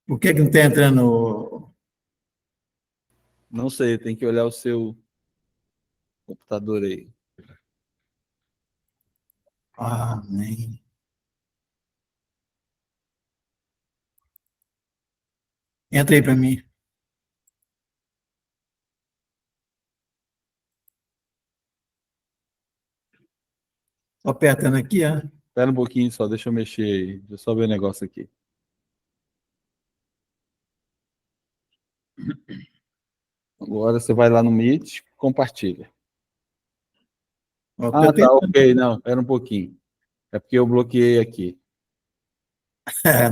Por que não está entrando? Não sei, tem que olhar o seu computador aí. Amém. Entra aí para mim. Só apertando aqui, ó. Espera um pouquinho só, deixa eu mexer aí. Deixa eu só ver o negócio aqui. Agora você vai lá no Meet, compartilha. Estou Ah, tá, tentando. ok. Não, espera um pouquinho. É porque eu bloqueei aqui.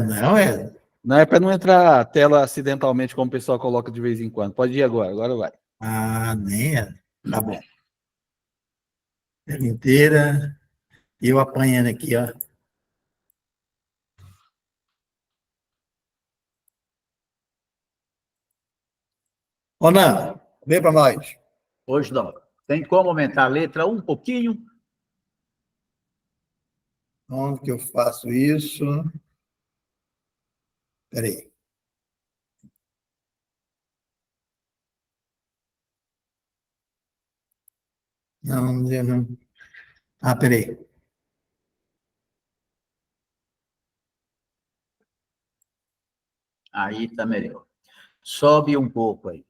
Não, é. Não, é para não entrar a tela acidentalmente, como o pessoal coloca de vez em quando. Pode ir agora vai. Nem é. Tá bom. Ela inteira. E eu apanhando aqui, ó. Ô, Nando, vem para nós. Hoje não. Tem como aumentar a letra um pouquinho? Onde que eu faço isso? Espera aí. Não, não. Espera aí. Aí tá melhor. Sobe um pouco aí.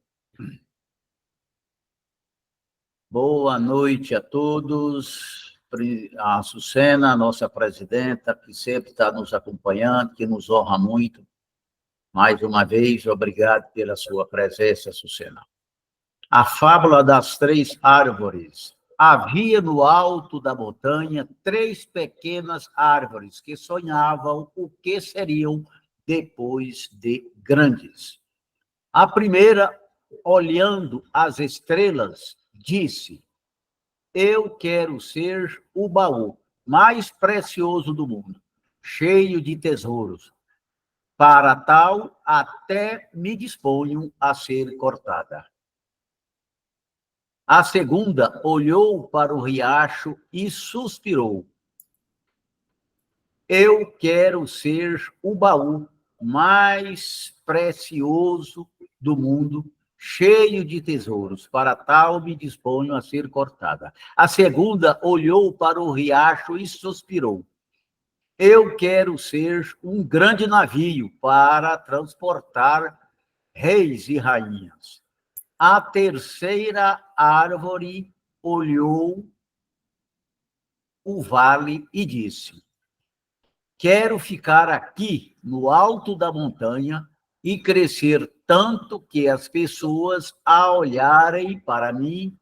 Boa noite a todos. A Açucena, nossa presidenta, que sempre está nos acompanhando, que nos honra muito. Mais uma vez, obrigado pela sua presença, Açucena. A fábula das três árvores. Havia no alto da montanha três pequenas árvores que sonhavam o que seriam depois de grandes. A primeira, olhando as estrelas, disse: eu quero ser o baú mais precioso do mundo, cheio de tesouros. Para tal, até me disponho a ser cortada. A segunda olhou para o riacho e suspirou. Eu quero ser o baú mais precioso do mundo, cheio de tesouros. Para tal, me disponho a ser cortada. A segunda olhou para o riacho e suspirou. Eu quero ser um grande navio para transportar reis e rainhas. A terceira árvore olhou o vale e disse: quero ficar aqui, no alto da montanha, e crescer tanto que as pessoas, ao olharem para mim,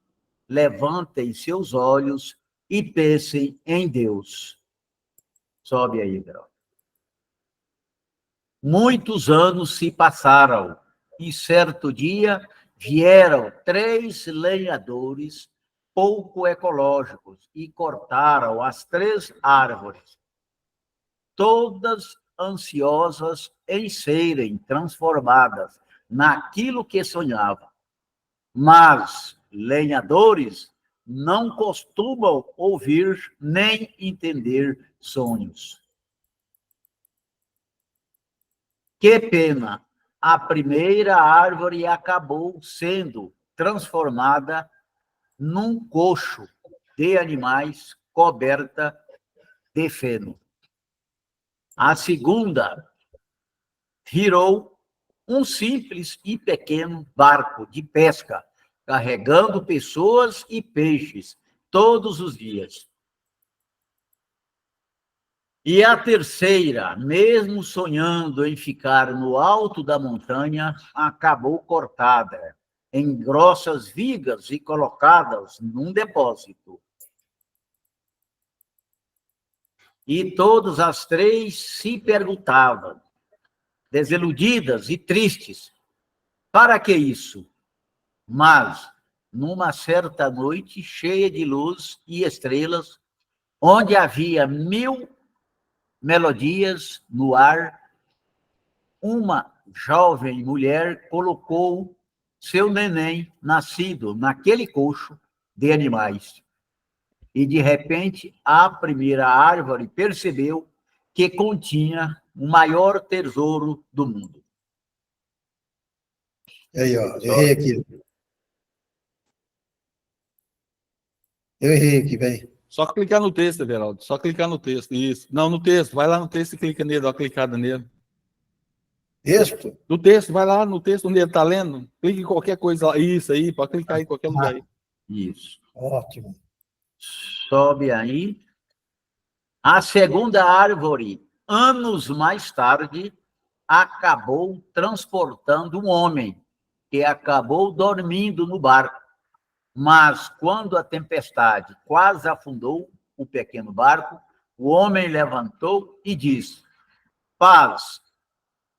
levantem seus olhos e pensem em Deus. Sobe aí, Grau. Muitos anos se passaram, e certo dia vieram três lenhadores pouco ecológicos e cortaram as três árvores, todas ansiosas em serem transformadas naquilo que sonhavam. Mas lenhadores não costumam ouvir nem entender sonhos. Que pena! A primeira árvore acabou sendo transformada num coxo de animais coberta de feno. A segunda virou um simples e pequeno barco de pesca, carregando pessoas e peixes todos os dias. E a terceira, mesmo sonhando em ficar no alto da montanha, acabou cortada em grossas vigas e colocadas num depósito. E todas as três se perguntavam, desiludidas e tristes, para que isso? Mas, numa certa noite cheia de luz e estrelas, onde havia 1000 melodias no ar, uma jovem mulher colocou seu neném nascido naquele coxo de animais. E, de repente, a primeira árvore percebeu que continha o maior tesouro do mundo. Aí, ó, errei aqui. Eu errei aqui, velho. Só clicar no texto, Everaldo. Só clicar no texto. Isso. Não, no texto. Vai lá no texto e clica nele, dá uma clicada nele. Texto? No texto, vai lá no texto onde ele está lendo. Clique em qualquer coisa lá. Isso aí, pode clicar em qualquer lugar aí. Isso. Ótimo. Sobe aí. A segunda árvore, anos mais tarde, acabou transportando um homem que acabou dormindo no barco. Mas quando a tempestade quase afundou o pequeno barco, o homem levantou e disse: paz.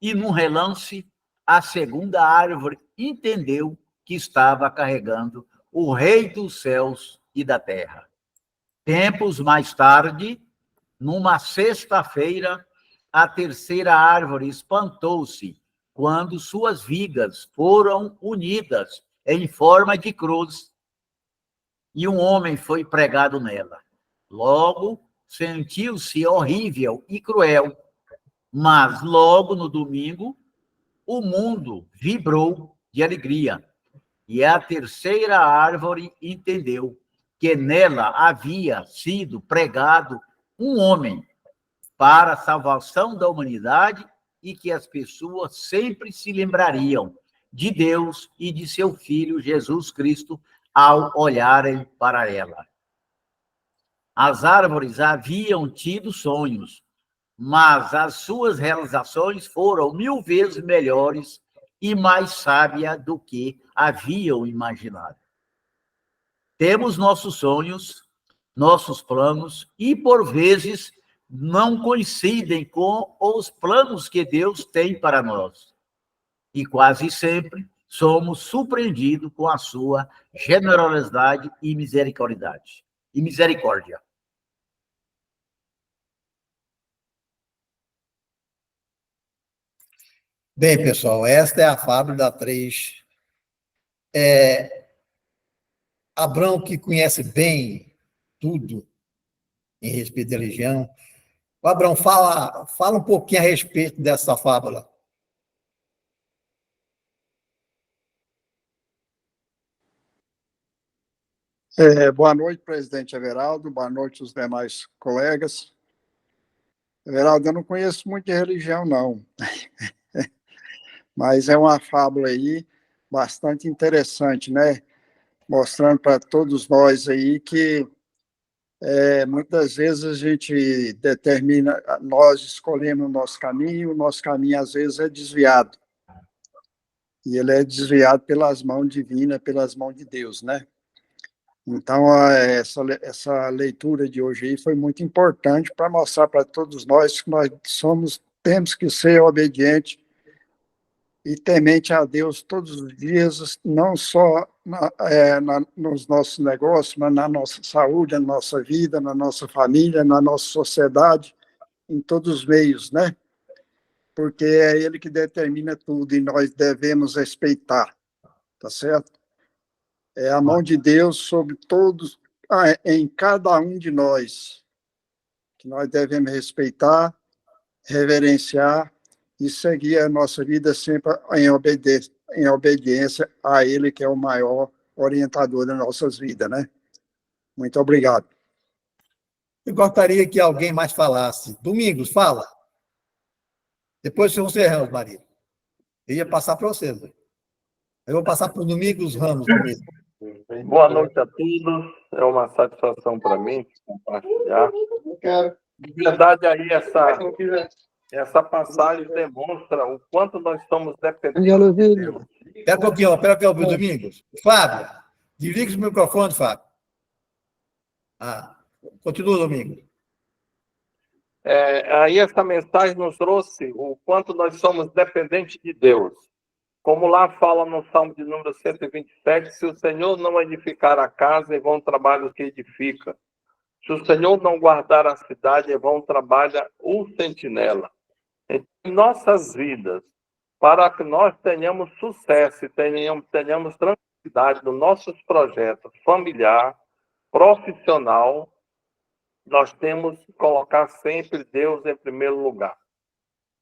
E num relance, a segunda árvore entendeu que estava carregando o Rei dos céus e da terra. Tempos mais tarde, numa sexta-feira, a terceira árvore espantou-se quando suas vigas foram unidas em forma de cruz e um homem foi pregado nela. Logo, sentiu-se horrível e cruel, mas logo no domingo, o mundo vibrou de alegria. E a terceira árvore entendeu que nela havia sido pregado um homem para a salvação da humanidade e que as pessoas sempre se lembrariam de Deus e de seu Filho Jesus Cristo ao olharem para ela. As árvores haviam tido sonhos, mas as suas realizações foram 1000 vezes melhores e mais sábias do que haviam imaginado. Temos nossos sonhos, nossos planos, e por vezes não coincidem com os planos que Deus tem para nós. E quase sempre somos surpreendidos com a sua generosidade e misericórdia. Bem, pessoal, esta é a fábula da 3. Abraão, que conhece bem tudo em respeito à religião. O Abraão, fala um pouquinho a respeito dessa fábula. Boa noite, presidente Everaldo. Boa noite, os demais colegas. Everaldo, eu não conheço muito de religião, não. Mas é uma fábula aí bastante interessante, né? Mostrando para todos nós aí que muitas vezes a gente determina, nós escolhemos o nosso caminho às vezes é desviado. E ele é desviado pelas mãos divinas, pelas mãos de Deus, né? Então, essa leitura de hoje aí foi muito importante para mostrar para todos nós que temos que ser obedientes e temente a Deus todos os dias, não só nos nossos negócios, mas na nossa saúde, na nossa vida, na nossa família, na nossa sociedade, em todos os meios, né? Porque é Ele que determina tudo e nós devemos respeitar, tá certo? É a mão de Deus sobre todos, em cada um de nós, que nós devemos respeitar, reverenciar e seguir a nossa vida sempre em obediência a Ele, que é o maior orientador das nossas vidas, né? Muito obrigado. Eu gostaria que alguém mais falasse. Domingos, fala. Depois você, Maria. Eu ia passar para você. Eu vou passar para o Domingos Ramos primeiro. Boa noite a todos. É uma satisfação para mim compartilhar. De verdade, aí essa passagem demonstra o quanto nós estamos dependendo de Deus. Espera um pouquinho, Domingos. Fábio, desliga o microfone, Fábio. Continua, Domingos. Aí essa mensagem nos trouxe o quanto nós somos dependentes de Deus. Como lá fala no Salmo de número 127, se o Senhor não edificar a casa, é vão trabalho que edifica. Se o Senhor não guardar a cidade, é vão trabalha o sentinela. Em nossas vidas, para que nós tenhamos sucesso e tenhamos tranquilidade nos nossos projetos familiar, profissional, nós temos que colocar sempre Deus em primeiro lugar.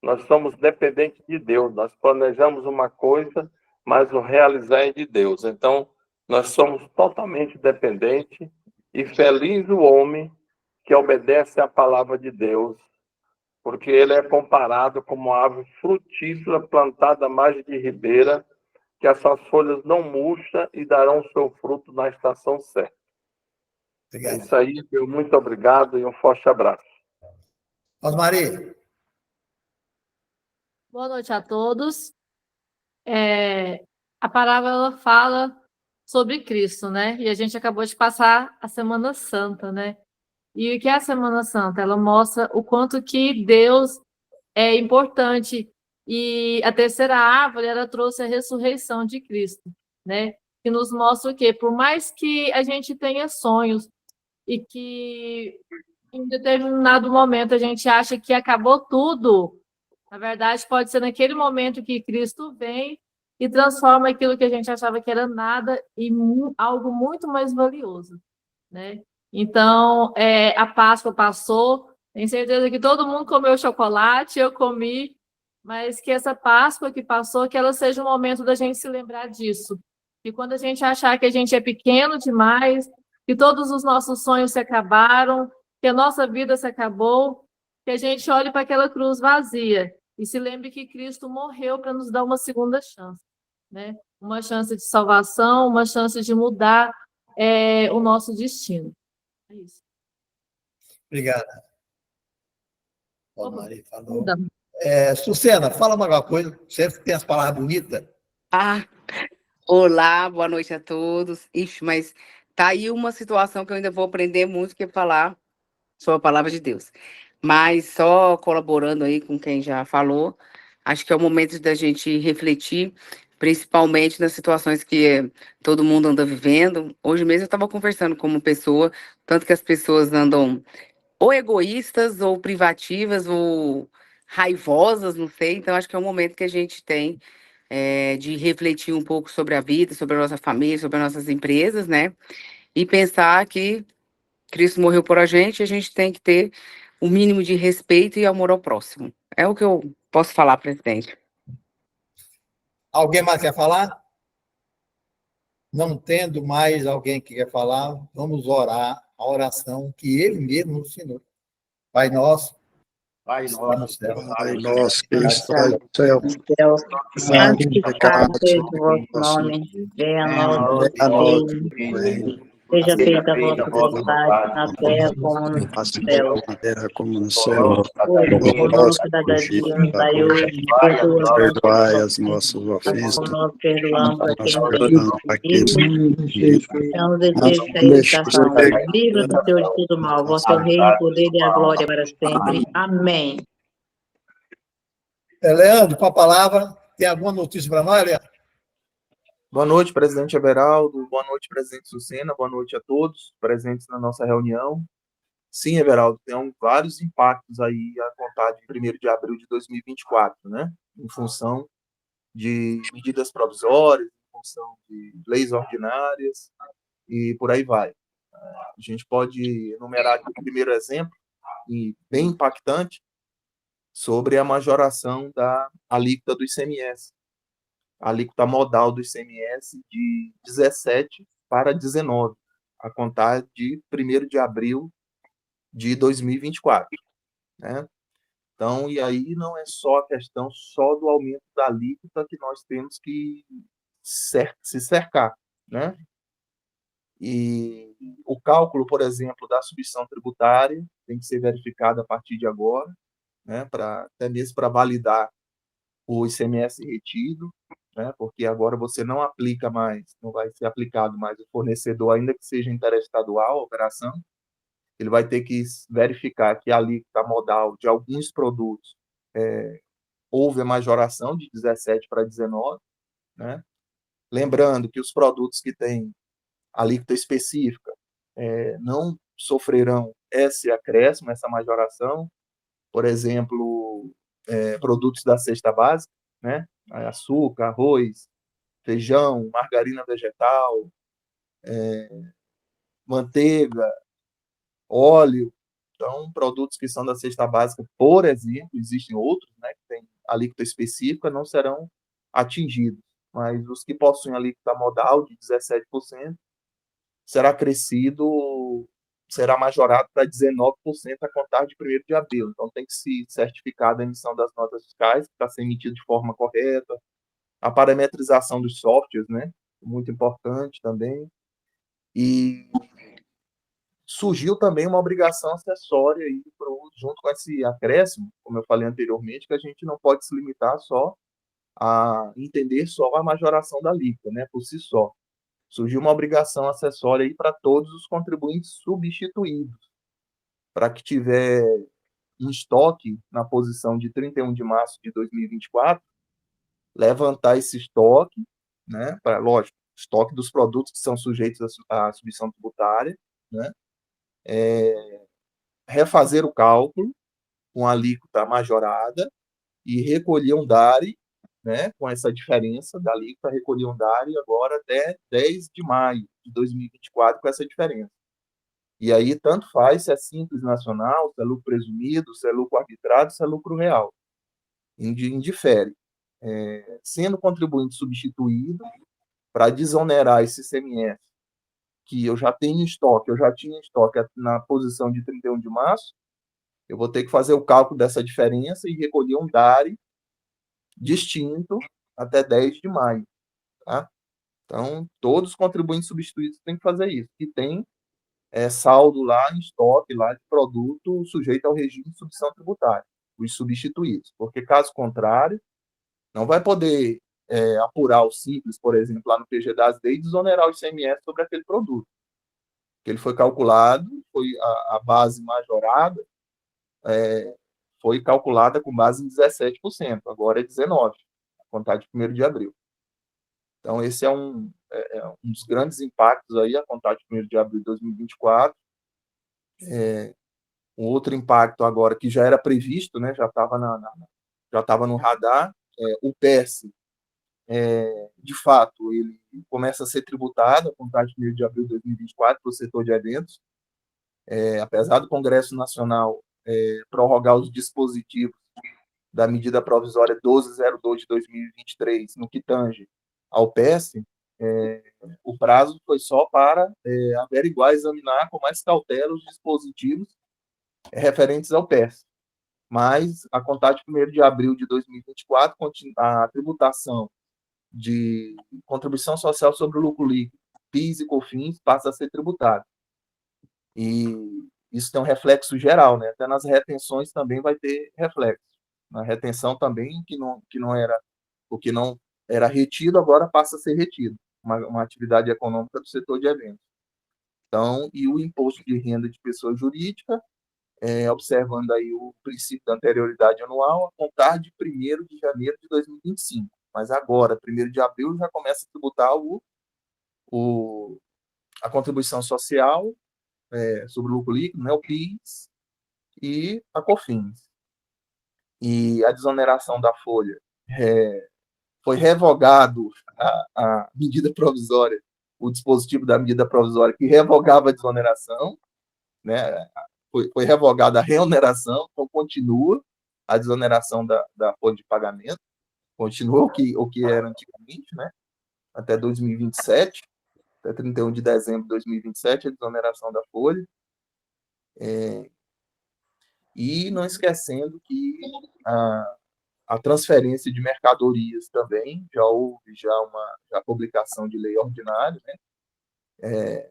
Nós somos dependentes de Deus. Nós planejamos uma coisa, mas o realizar é de Deus. Então, nós somos totalmente dependentes e feliz o homem que obedece à palavra de Deus, porque ele é comparado como uma árvore frutífera plantada à margem de ribeira, que as suas folhas não murcham e darão o seu fruto na estação certa. É Obrigado. isso aí, meu muito obrigado e um forte abraço. Rosmari, Boa noite a todos. A palavra ela fala sobre Cristo, né? E a gente acabou de passar a Semana Santa, né? E o que é a Semana Santa? Ela mostra o quanto que Deus é importante. E a terceira árvore, ela trouxe a ressurreição de Cristo, né? Que nos mostra o quê? Por mais que a gente tenha sonhos e que em determinado momento a gente acha que acabou tudo, na verdade, pode ser naquele momento que Cristo vem e transforma aquilo que a gente achava que era nada em algo muito mais valioso, né? Então, a Páscoa passou, tenho certeza que todo mundo comeu chocolate, eu comi, mas que essa Páscoa que passou, que ela seja um momento da gente se lembrar disso. E quando a gente achar que a gente é pequeno demais, que todos os nossos sonhos se acabaram, que a nossa vida se acabou, que a gente olhe para aquela cruz vazia e se lembre que Cristo morreu para nos dar uma segunda chance, né? Uma chance de salvação, uma chance de mudar o nosso destino. É isso. obrigado. Rosmari falou. Muda. Sucena, fala mais alguma coisa. Você tem as palavras bonitas? Olá, boa noite a todos. Ixi, mas tá aí uma situação que eu ainda vou aprender muito, que é falar sobre a palavra de Deus. Mas só colaborando aí com quem já falou, acho que é o momento da gente refletir, principalmente nas situações que todo mundo anda vivendo. Hoje mesmo eu estava conversando com uma pessoa, tanto que as pessoas andam ou egoístas, ou privativas, ou raivosas, não sei. Então, acho que é um momento que a gente tem de refletir um pouco sobre a vida, sobre a nossa família, sobre as nossas empresas, né? E pensar que Cristo morreu por a gente tem que ter o mínimo de respeito e amor ao próximo. É o que eu posso falar, presidente. Alguém mais quer falar? Não tendo mais alguém que quer falar, vamos orar a oração que ele mesmo nos ensinou. Pai nosso, Pai que está no nosso, céu. Pai nosso que está no céu, Deus, santificado seja o vosso nome, venha a nós a nós o o reino, reino, seja feita a vossa vontade, na terra como no assim céu. na terra como no céu. O pão nosso cada dia nos dai hoje, perdoa Perdoai as as nossas como ofensas, nós perdoamos a nós quem nos perdoamos ofendido. aqueles Não nos deixe cair em tentação, livra do Senhor de todo mal, vosso é o reino, o poder e a glória para sempre. Amém. Leandro, com a palavra, tem alguma notícia para nós, Leandro? Boa noite, presidente Everaldo. Boa noite, presidente Sucena. Boa noite a todos presentes na nossa reunião. Sim, Everaldo, tem vários impactos aí a contar de 1º de abril de 2024, né? Em função de medidas provisórias, em função de leis ordinárias e por aí vai. A gente pode enumerar aqui o primeiro exemplo, e bem impactante, sobre a majoração da alíquota do ICMS. A alíquota modal do ICMS de 17 para 19, a contar de 1º de abril de 2024, né? Então, e aí não é só a questão só do aumento da alíquota que nós temos que se cercar, né? E o cálculo, por exemplo, da substituição tributária tem que ser verificado a partir de agora, né? Até mesmo para validar o ICMS retido, né? Porque agora você não aplica mais, não vai ser aplicado mais o fornecedor, ainda que seja interestadual a operação, ele vai ter que verificar que a alíquota modal de alguns produtos houve a majoração de 17 para 19, né? Lembrando que os produtos que têm alíquota específica não sofrerão esse acréscimo, essa majoração. Por exemplo, produtos da cesta básica, né? Açúcar, arroz, feijão, margarina vegetal, manteiga, óleo. Então, produtos que são da cesta básica, por exemplo, existem outros, né, que têm alíquota específica, não serão atingidos, mas os que possuem alíquota modal de 17% será majorado para 19% a contar de 1º de abril. Então, tem que se certificar da emissão das notas fiscais, que está sendo emitido de forma correta, a parametrização dos softwares, né? Muito importante também. E surgiu também uma obrigação acessória aí junto com esse acréscimo, como eu falei anteriormente, que a gente não pode se limitar só a entender só a majoração da alíquota, né, por si só. Surgiu uma obrigação acessória aí para todos os contribuintes substituídos, para que tiver um estoque na posição de 31 de março de 2024, levantar esse estoque, né, para, lógico, estoque dos produtos que são sujeitos à submissão tributária, né, refazer o cálculo com a alíquota majorada e recolher um DARI, né, com essa diferença da alíquota, recolher um DARI agora até 10 de maio de 2024 com essa diferença. E aí, tanto faz se é simples nacional, se é lucro presumido, se é lucro arbitrado, se é lucro real. Indifere. Sendo contribuinte substituído, para desonerar esse ICMS, que eu já tenho em estoque, eu já tinha em estoque na posição de 31 de março, eu vou ter que fazer o cálculo dessa diferença e recolher um DARI distinto até 10 de maio. Tá? Então, todos os contribuintes substituídos têm que fazer isso, que tem saldo lá em estoque lá de produto sujeito ao regime de submissão tributária, os substituídos, porque caso contrário, não vai poder apurar o simples, por exemplo, lá no PGDAS-D e desonerar o ICMS sobre aquele produto. Que ele foi calculado, foi a base majorada, foi calculada com base em 17%, agora é 19%, a contar de 1º de abril. Então, esse é um dos grandes impactos aí, a contar de 1º de abril de 2024. Um outro impacto agora, que já era previsto, né, já estava no radar, o PES, de fato, ele começa a ser tributado a contar de 1º de abril de 2024 para o setor de eventos. Apesar do Congresso Nacional prorrogar os dispositivos da medida provisória 1202 de 2023, no que tange ao PES, o prazo foi só para averiguar, examinar com mais cautela os dispositivos referentes ao PES. Mas, a contar de 1º de abril de 2024, a tributação de contribuição social sobre o lucro líquido, PIS e COFINS, passa a ser tributada. E isso tem um reflexo geral, né? Até nas retenções também vai ter reflexo. Na retenção também, que não era retido, agora passa a ser retido. Uma atividade econômica do setor de eventos. Então, e o imposto de renda de pessoa jurídica, observando aí o princípio da anterioridade anual, a contar de 1º de janeiro de 2025. Mas agora, 1º de abril, já começa a tributar a contribuição social sobre o lucro líquido, né, o PIS, e a COFINS. E a desoneração da folha. Foi revogado a medida provisória, o dispositivo da medida provisória que revogava a desoneração, né? Foi revogada a reoneração, então continua a desoneração da folha de pagamento, continua o que era antigamente, né? Até 2027, até 31 de dezembro de 2027, a desoneração da folha. E não esquecendo que a transferência de mercadorias também, já houve a publicação de lei ordinária, né?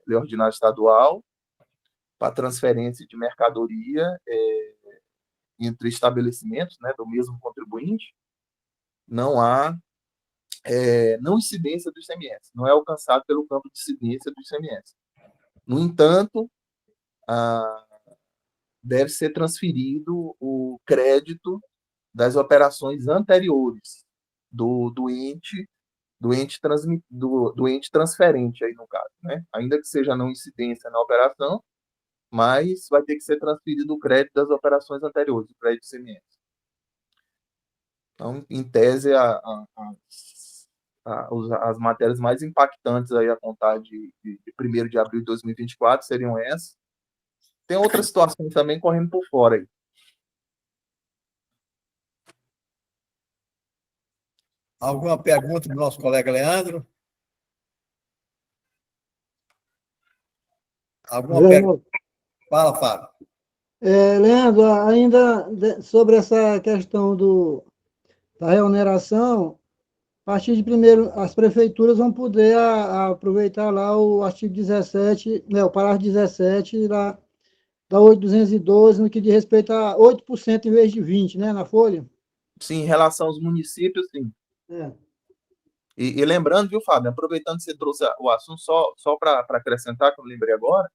Lei ordinária estadual, para transferência de mercadoria entre estabelecimentos, né, do mesmo contribuinte, não há não incidência do ICMS, não é alcançado pelo campo de incidência do ICMS. No entanto, deve ser transferido o crédito das operações anteriores do ente transferente, aí no caso, né? Ainda que seja não incidência na operação, mas vai ter que ser transferido o crédito das operações anteriores, o crédito ICMS. Então, em tese, as matérias mais impactantes aí a contar de 1º de abril de 2024 seriam essas. Tem outras situações também correndo por fora aí. Alguma pergunta do nosso colega Leandro? Alguma pergunta? Fala, Fábio. Leandro, ainda sobre essa questão da reoneração, a partir de primeiro, as prefeituras vão poder aproveitar lá o artigo 17, né, o parágrafo 17 da 8.212, no que diz respeito a 8% em vez de 20%, né, na folha? Sim, em relação aos municípios, sim. É. E lembrando, viu, Fábio, aproveitando que você trouxe o assunto, só para acrescentar, que eu lembrei agora,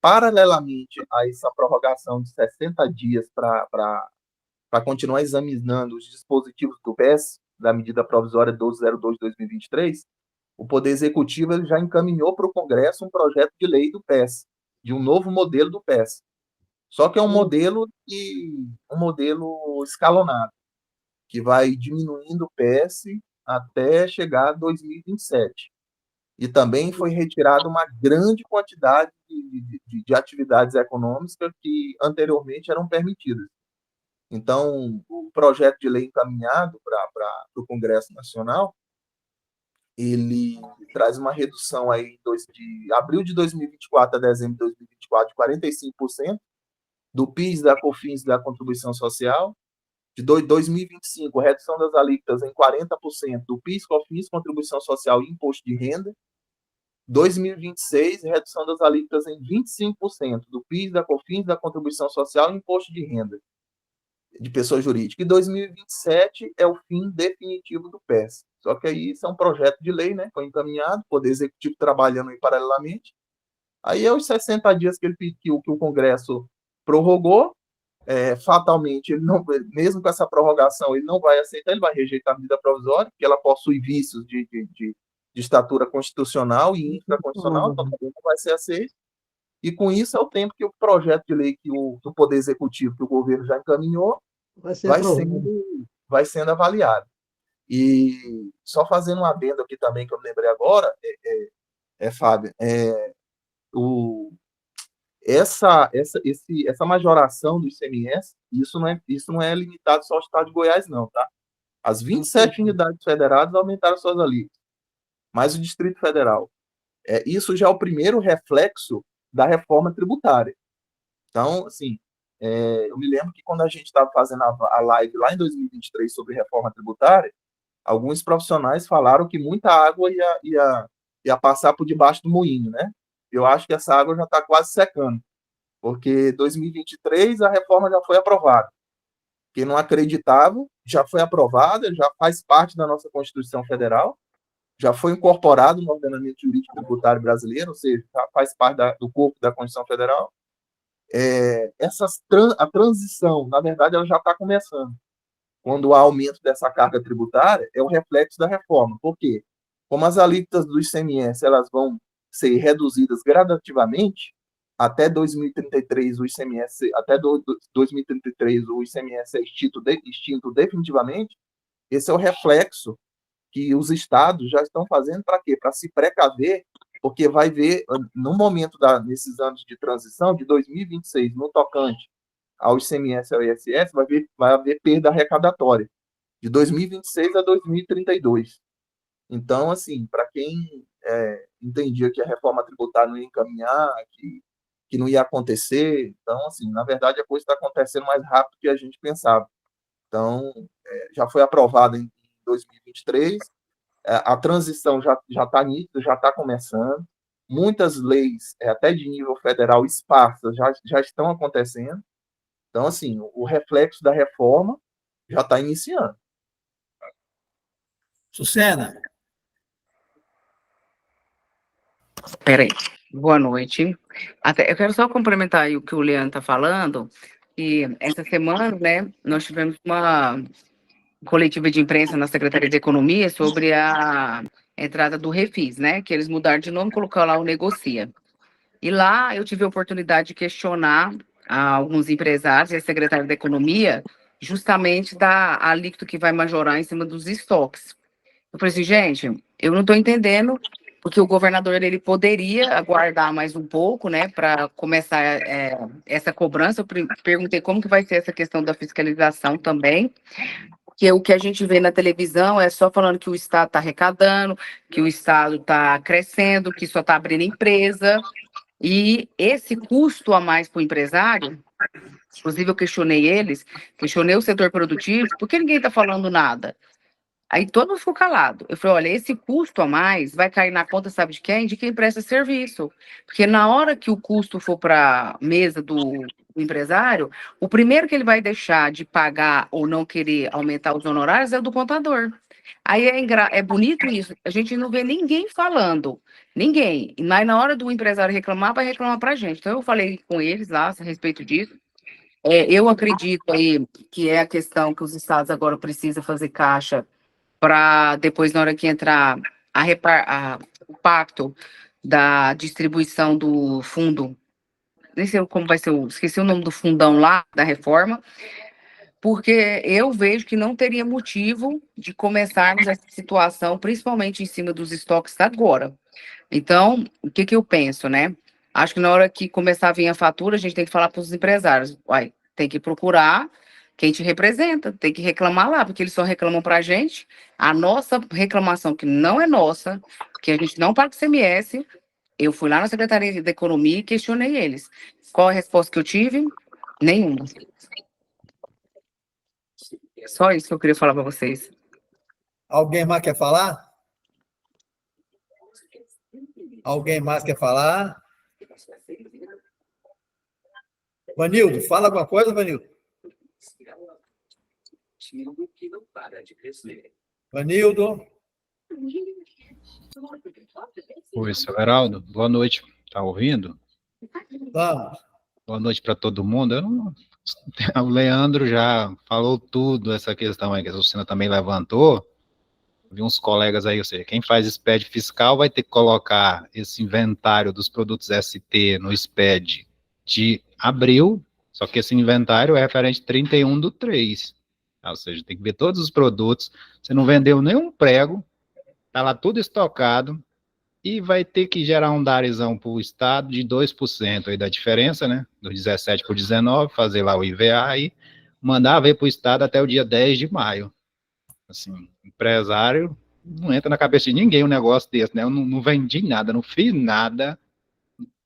paralelamente a essa prorrogação de 60 dias para continuar examinando os dispositivos do PES, da medida provisória 1202/2023, o Poder Executivo ele já encaminhou para o Congresso um projeto de lei do PES, de um novo modelo do PES. Só que é um modelo escalonado, que vai diminuindo o PES até chegar a 2027. E também foi retirada uma grande quantidade de atividades econômicas que anteriormente eram permitidas. Então, o projeto de lei encaminhado para o Congresso Nacional, ele traz uma redução aí de abril de 2024 a dezembro de 2024 de 45% do PIS, da COFINS e da contribuição social. De 2025, redução das alíquotas em 40% do PIS, COFINS, contribuição social e imposto de renda. 2026, redução das alíquotas em 25% do PIS, da COFINS, da contribuição social e imposto de renda de pessoa jurídica. E 2027 é o fim definitivo do PES. Só que aí isso é um projeto de lei, né? Foi encaminhado, Poder Executivo trabalhando aí paralelamente. Aí é os 60 dias que ele pediu, que o Congresso prorrogou. Fatalmente, ele não, mesmo com essa prorrogação, ele não vai aceitar, ele vai rejeitar a medida provisória, porque ela possui vícios de estatura constitucional e infraconstitucional, então não vai ser aceito. E com isso é o tempo que o projeto de lei do Poder Executivo, que o governo já encaminhou, vai sendo avaliado. E só fazendo um adendo aqui também, que eu me lembrei agora, Fábio, essa majoração do ICMS, isso não é limitado só ao estado de Goiás, não, tá? As 27 unidades federadas aumentaram suas alíquotas, mais o Distrito Federal. Isso já é o primeiro reflexo da reforma tributária. Então, assim, eu me lembro que quando a gente estava fazendo a live lá em 2023 sobre reforma tributária, alguns profissionais falaram que muita água ia passar por debaixo do moinho, né? Eu acho que essa água já está quase secando, porque 2023 a reforma já foi aprovada. Quem não acreditava, já foi aprovada, já faz parte da nossa Constituição Federal, já foi incorporado no ordenamento jurídico tributário brasileiro, ou seja, já faz parte do corpo da Constituição Federal. A transição, na verdade, ela já está começando. Quando há aumento dessa carga tributária, é o reflexo da reforma. Por quê? Como as alíquotas do ICMS elas vão ser reduzidas gradativamente, até 2033 o ICMS, até 2033 o ICMS é extinto definitivamente. Esse é o reflexo que os estados já estão fazendo para quê? Para se precaver, porque vai ver, no momento nesses anos de transição, de 2026, no tocante ao ICMS e ao ISS, vai haver perda arrecadatória, de 2026 a 2032. Então, assim, para quem entendia que a reforma tributária não ia encaminhar, que não ia acontecer, então, assim, na verdade, a coisa está acontecendo mais rápido do que a gente pensava. Então, já foi aprovada em 2023, a transição já está nítida, já está começando, muitas leis, até de nível federal, esparsas, já estão acontecendo. Então, assim, o reflexo da reforma já está iniciando. Sucena. Peraí. Boa noite. Eu quero só complementar aí o que o Leandro está falando, e essa semana, né, nós tivemos uma coletiva de imprensa na Secretaria de Economia sobre a entrada do Refis, né, que eles mudaram de nome e colocaram lá o Negocia. E lá eu tive a oportunidade de questionar alguns empresários e a secretária da Economia justamente da alíquota que vai majorar em cima dos estoques. Eu falei assim, gente, eu não estou entendendo, porque o governador ele poderia aguardar mais um pouco, né, para começar essa cobrança. Eu perguntei como que vai ser essa questão da fiscalização também, que o que a gente vê na televisão é só falando que o Estado está arrecadando, que o Estado está crescendo, que só está abrindo empresa. E esse custo a mais para o empresário, inclusive eu questionei eles, questionei o setor produtivo, por que ninguém está falando nada? Aí todo mundo ficou calado. Eu falei, olha, esse custo a mais vai cair na conta, sabe de quem? De quem presta serviço. Porque na hora que o custo for para a mesa do empresário, o primeiro que ele vai deixar de pagar ou não querer aumentar os honorários é o do contador. Aí é bonito isso, a gente não vê ninguém falando, ninguém. Mas na hora do empresário reclamar, vai reclamar para a gente. Então eu falei com eles lá a respeito disso. Eu acredito aí que é a questão que os estados agora precisam fazer caixa para depois, na hora que entrar o pacto da distribuição do fundo, nem sei como vai ser, esqueci o nome do fundão lá, da reforma, porque eu vejo que não teria motivo de começarmos essa situação, principalmente em cima dos estoques agora. Então, o que eu penso, né? Acho que na hora que começar a vir a fatura, a gente tem que falar para os empresários, uai, tem que procurar quem te representa, tem que reclamar lá, porque eles só reclamam para a gente. A nossa reclamação, que não é nossa, que a gente não paga o ICMS, eu fui lá na Secretaria da Economia e questionei eles. Qual a resposta que eu tive? Nenhuma. É só isso que eu queria falar para vocês. Alguém mais quer falar? Alguém mais quer falar? Vanildo, fala alguma coisa, Vanildo? Vanildo? Oi, seu Heraldo, boa noite. Tá ouvindo? Vamos. Boa noite para todo mundo. O Leandro já falou tudo, essa questão aí que a Lucina também levantou. Vi uns colegas aí, ou seja, quem faz SPED fiscal vai ter que colocar esse inventário dos produtos ST no SPED de abril, só que esse inventário é referente 31/3. Ou seja, tem que ver todos os produtos, você não vendeu nenhum prego, tá lá tudo estocado, e vai ter que gerar um darizão para o Estado de 2% aí da diferença, né, do 17 para o 19, fazer lá o IVA e mandar ver para o Estado até o dia 10 de maio. Assim, empresário, não entra na cabeça de ninguém um negócio desse, né, eu não vendi nada, não fiz nada.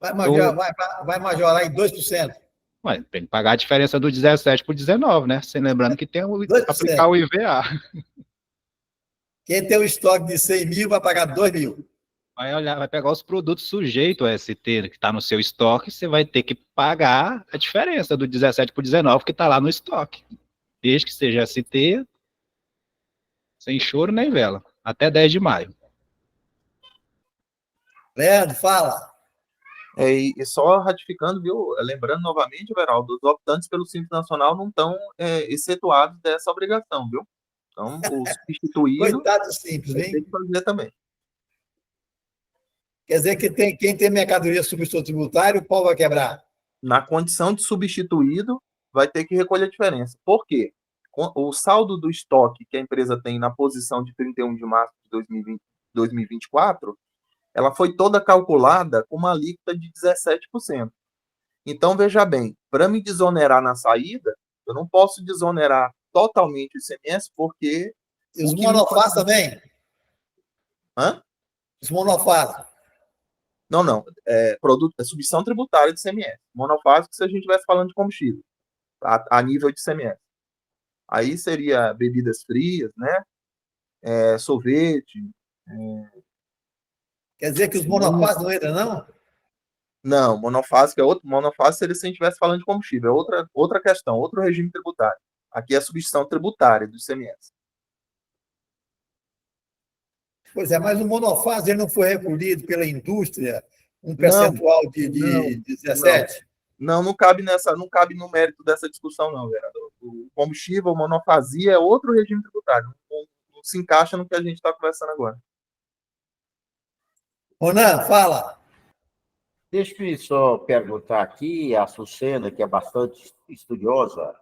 Vai majorar em 2%. Ué, tem que pagar a diferença do 17 para o 19, né, sem lembrando que tem que aplicar o IVA. Quem tem um estoque de 100 mil vai pagar 2 mil. Vai olhar, vai pegar os produtos sujeitos a ST que está no seu estoque, você vai ter que pagar a diferença do 17 para o 19 que está lá no estoque. Desde que seja ST, sem choro nem vela, até 10 de maio. Leandro, fala. E só ratificando, viu? Lembrando novamente, Veraldo, os optantes pelo Simples Nacional não estão excetuados dessa obrigação, viu? Então, o substituído Coitado Simples, hein? tem que fazer também. Quer dizer que quem tem mercadoria substituto tributário, o pau vai quebrar. Na condição de substituído, vai ter que recolher a diferença. Por quê? O saldo do estoque que a empresa tem na posição de 31 de março de 2024, ela foi toda calculada com uma alíquota de 17%. Então, veja bem, para me desonerar na saída, eu não posso desonerar totalmente o ICMS, porque... E os monofás também? Hã? Os monofás. Não. É substituição tributária de ICMS. Monofásico se a gente estivesse falando de combustível, a nível de ICMS. Aí seria bebidas frias, né? Sorvete. Quer dizer que os monofás não entram, não? Não, monofásico é outro. Monofásico seria se a gente estivesse falando de combustível. É outra questão, outro regime tributário. Aqui é a substituição tributária do ICMS. Pois é, mas o monofásico ele não foi recolhido pela indústria, um percentual de 17%? Não cabe no mérito dessa discussão, não, vereador. O combustível, monofasia é outro regime tributário. Não se encaixa no que a gente está conversando agora. Ronan, fala. Deixa-me só perguntar aqui, a Sucena, que é bastante estudiosa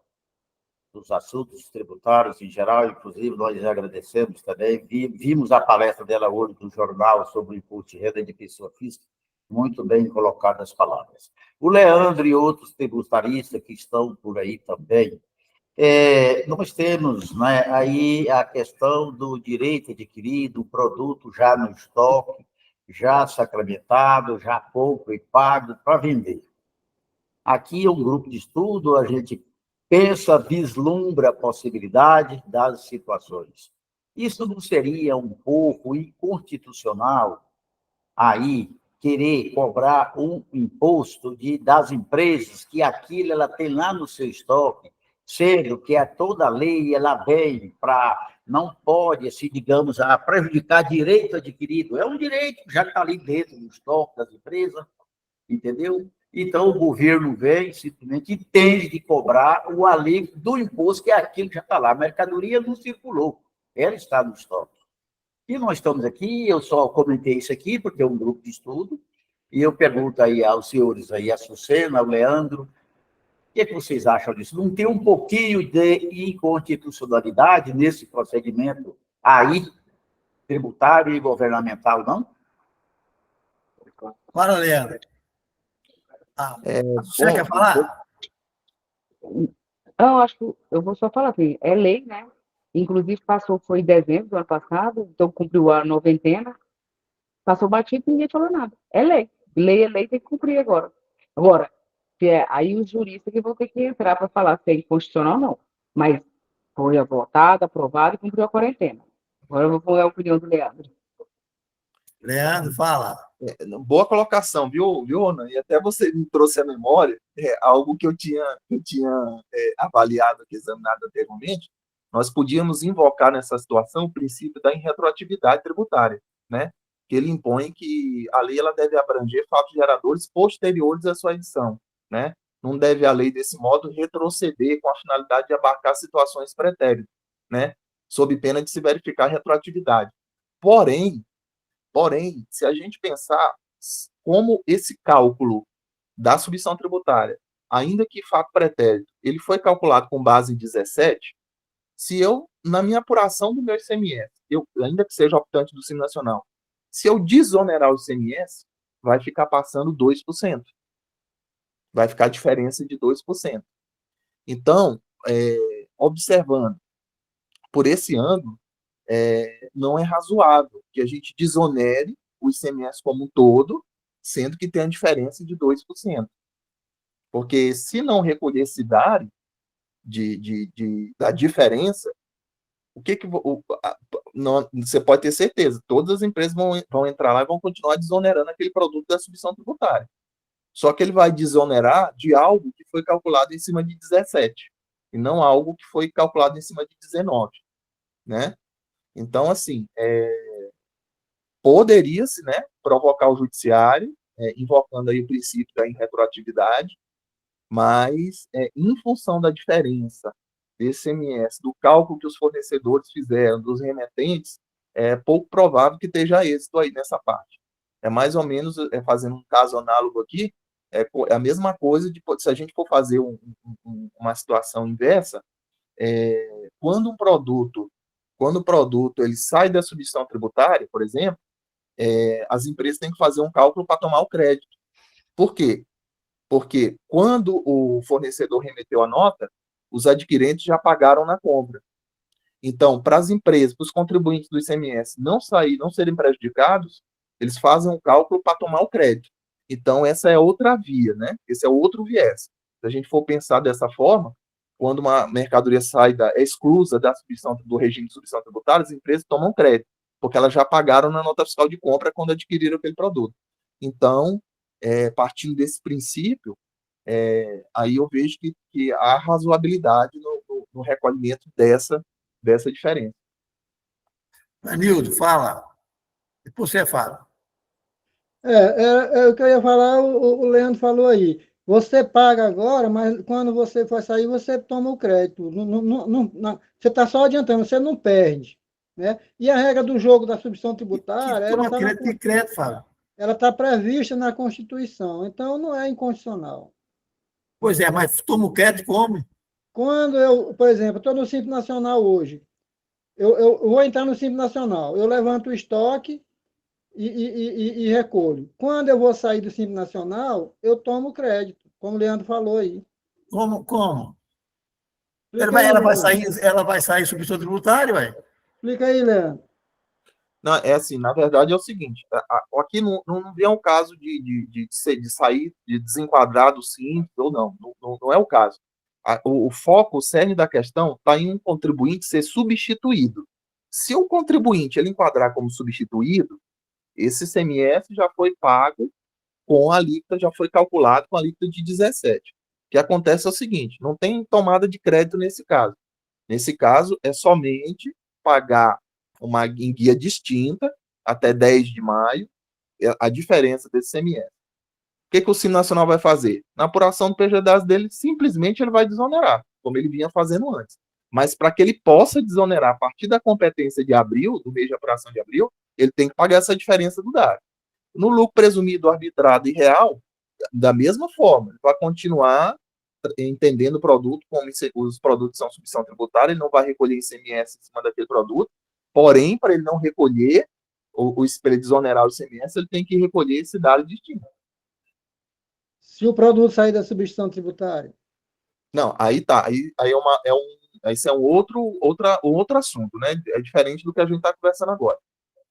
dos assuntos tributários em geral, inclusive nós agradecemos também, vimos a palestra dela hoje no jornal sobre o imposto de renda de pessoa física, muito bem colocadas as palavras. O Leandro e outros tributaristas que estão por aí também, Nós temos, né, aí a questão do direito adquirido, o produto já no estoque, já sacramentado, já compro e pago para vender. Aqui é um grupo de estudo, a gente pensa, vislumbra a possibilidade das situações. Isso não seria um pouco inconstitucional aí querer cobrar um imposto das empresas que aquilo ela tem lá no seu estoque, sendo que toda lei ela vem para não pode, assim, digamos, prejudicar direito adquirido. É um direito que já está ali dentro do estoque das empresas, entendeu? Então, o governo vem simplesmente entende de cobrar o alívio do imposto, que é aquilo que já está lá. A mercadoria não circulou, ela está no estoque. E nós estamos aqui, eu só comentei isso aqui, porque é um grupo de estudo, e eu pergunto aí aos senhores, aí, a Sucena, ao Leandro, o que é que vocês acham disso? Não tem um pouquinho de inconstitucionalidade nesse procedimento aí, tributário e governamental, não? Bora, Leandro. Você quer falar? Não, acho que eu vou só falar assim, é lei, né? Inclusive foi em dezembro do ano passado, então cumpriu a noventena, passou batido e ninguém falou nada. É lei. Lei é lei, tem que cumprir agora. Agora, aí os juristas que vão ter que entrar para falar se é inconstitucional ou não. Mas foi votado, aprovado e cumpriu a quarentena. Agora eu vou pôr a opinião do Leandro. Leandro, fala. Boa colocação, viu, Ana? E até você me trouxe à memória algo que eu tinha avaliado aqui, examinado anteriormente. Nós podíamos invocar nessa situação o princípio da irretroatividade tributária, né? Que ele impõe que a lei ela deve abranger fatos geradores posteriores à sua edição, né? Não deve a lei, desse modo, retroceder com a finalidade de abarcar situações pretéritas, né? Sob pena de se verificar retroatividade. Porém, se a gente pensar como esse cálculo da submissão tributária, ainda que fato pretérito, ele foi calculado com base em 17, se eu, na minha apuração do meu ICMS, ainda que seja optante do Simples Nacional, se eu desonerar o ICMS, vai ficar passando 2%. Vai ficar a diferença de 2%. Então, observando por esse ano, não é razoável que a gente desonere o ICMS como um todo, sendo que tem a diferença de 2%. Porque se não recolher esse dado da diferença, você pode ter certeza, todas as empresas vão entrar lá e vão continuar desonerando aquele produto da submissão tributária. Só que ele vai desonerar de algo que foi calculado em cima de 17, e não algo que foi calculado em cima de 19, né? Então, assim, poderia-se, né, provocar o judiciário, invocando aí o princípio da irretroatividade, mas, em função da diferença desse ICMS, do cálculo que os fornecedores fizeram, dos remetentes, é pouco provável que esteja êxito aí nessa parte. É mais ou menos, fazendo um caso análogo aqui, é a mesma coisa se a gente for fazer uma situação inversa, quando o produto ele sai da submissão tributária, por exemplo, as empresas têm que fazer um cálculo para tomar o crédito. Por quê? Porque quando o fornecedor remeteu a nota, os adquirentes já pagaram na compra. Então, para as empresas, para os contribuintes do ICMS não serem prejudicados, eles fazem um cálculo para tomar o crédito. Então, essa é outra via, né? Esse é outro viés. Se a gente for pensar dessa forma, quando uma mercadoria é exclusa do regime de submissão tributária, as empresas tomam crédito, porque elas já pagaram na nota fiscal de compra quando adquiriram aquele produto. Então, partindo desse princípio, aí eu vejo que há razoabilidade no recolhimento dessa diferença. Anildo, fala. Depois você fala. É o que eu ia falar, o Leandro falou aí. Você paga agora, mas quando você for sair, você toma o crédito. Você está só adiantando, você não perde. Né? E a regra do jogo da submissão tributária... Toma crédito e crédito, Fábio. Ela está prevista na Constituição, então não é inconstitucional. Pois é, mas toma o crédito como? Quando eu, por exemplo, estou no Simples Nacional hoje, eu vou entrar no Simples Nacional, eu levanto o estoque e recolho. Quando eu vou sair do Simples Nacional, eu tomo crédito, como o Leandro falou aí. Como? Ela vai sair substituição tributária, ué? Explica aí, Leandro. Não, é assim, na verdade é o seguinte, aqui não é um caso de sair, de desenquadrar do simples ou não é o caso. O foco, o cerne da questão está em um contribuinte ser substituído. Se o contribuinte ele enquadrar como substituído, esse ICMS já foi pago com a alíquota, já foi calculado com a alíquota de 17%. O que acontece é o seguinte, não tem tomada de crédito nesse caso. Nesse caso, é somente pagar em guia distinta, até 10 de maio, a diferença desse ICMS. O que o Simples Nacional vai fazer? Na apuração do PGDAS dele, simplesmente ele vai desonerar, como ele vinha fazendo antes. Mas para que ele possa desonerar a partir da competência de abril, do mês de apuração de abril, ele tem que pagar essa diferença do DARF. No lucro presumido, arbitrado e real, da mesma forma, ele vai continuar entendendo o produto como os produtos são substituição tributária, ele não vai recolher ICMS em cima daquele produto, porém, para ele não recolher, para ele desonerar o ICMS, ele tem que recolher esse dado distinto. Se o produto sair da substituição tributária? Não, aí tá, esse é um outro assunto, né? É diferente do que a gente está conversando agora.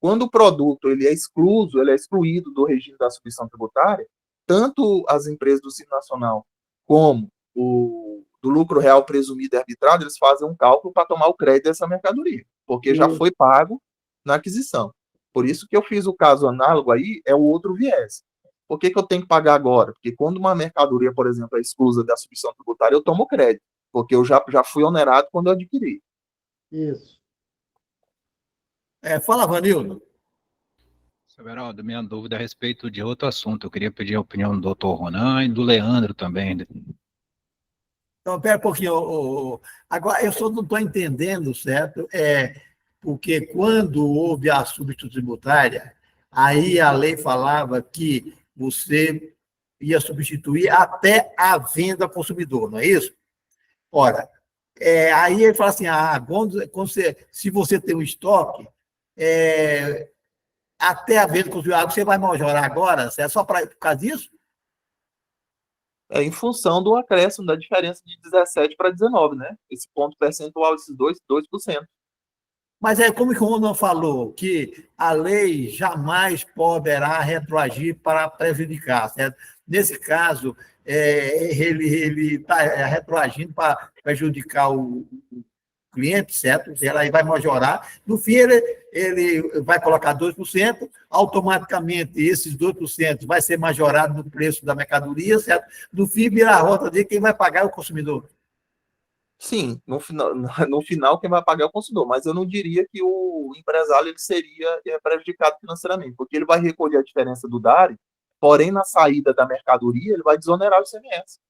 Quando o produto ele é excluído do regime da substituição tributária, tanto as empresas do Simples Nacional como do lucro real presumido e arbitrado, eles fazem um cálculo para tomar o crédito dessa mercadoria, porque já foi pago na aquisição. Por isso que eu fiz o caso análogo aí, é o outro viés. Por que eu tenho que pagar agora? Porque quando uma mercadoria, por exemplo, é exclusa da substituição tributária, eu tomo crédito, porque eu já fui onerado quando eu adquiri. Isso. Fala, Vanildo. Everaldo, minha dúvida é a respeito de outro assunto. Eu queria pedir a opinião do doutor Ronan e do Leandro também. Então, pera um pouquinho. Agora, eu só não estou entendendo, certo? Porque quando houve a substituição tributária, aí a lei falava que você ia substituir até a venda ao consumidor, não é isso? Ora, aí ele fala assim, se você tem um estoque, até a venda ao consumidor, você vai majorar agora? É só por causa disso? Em função do acréscimo da diferença de 17 para 19, né? Esse ponto percentual, esses 2%. Mas como que o Ronan falou, que a lei jamais poderá retroagir para prejudicar, certo? Nesse caso, ele está retroagindo para prejudicar o cliente, certo? Ela vai majorar. No fim, ele vai colocar 2%, automaticamente esses 2% vai ser majorado no preço da mercadoria, certo? No fim, vira a rota de quem vai pagar é o consumidor. Sim, no final quem vai pagar é o consumidor, mas eu não diria que o empresário ele seria prejudicado financeiramente, porque ele vai recolher a diferença do DARI, porém na saída da mercadoria ele vai desonerar o ICMS.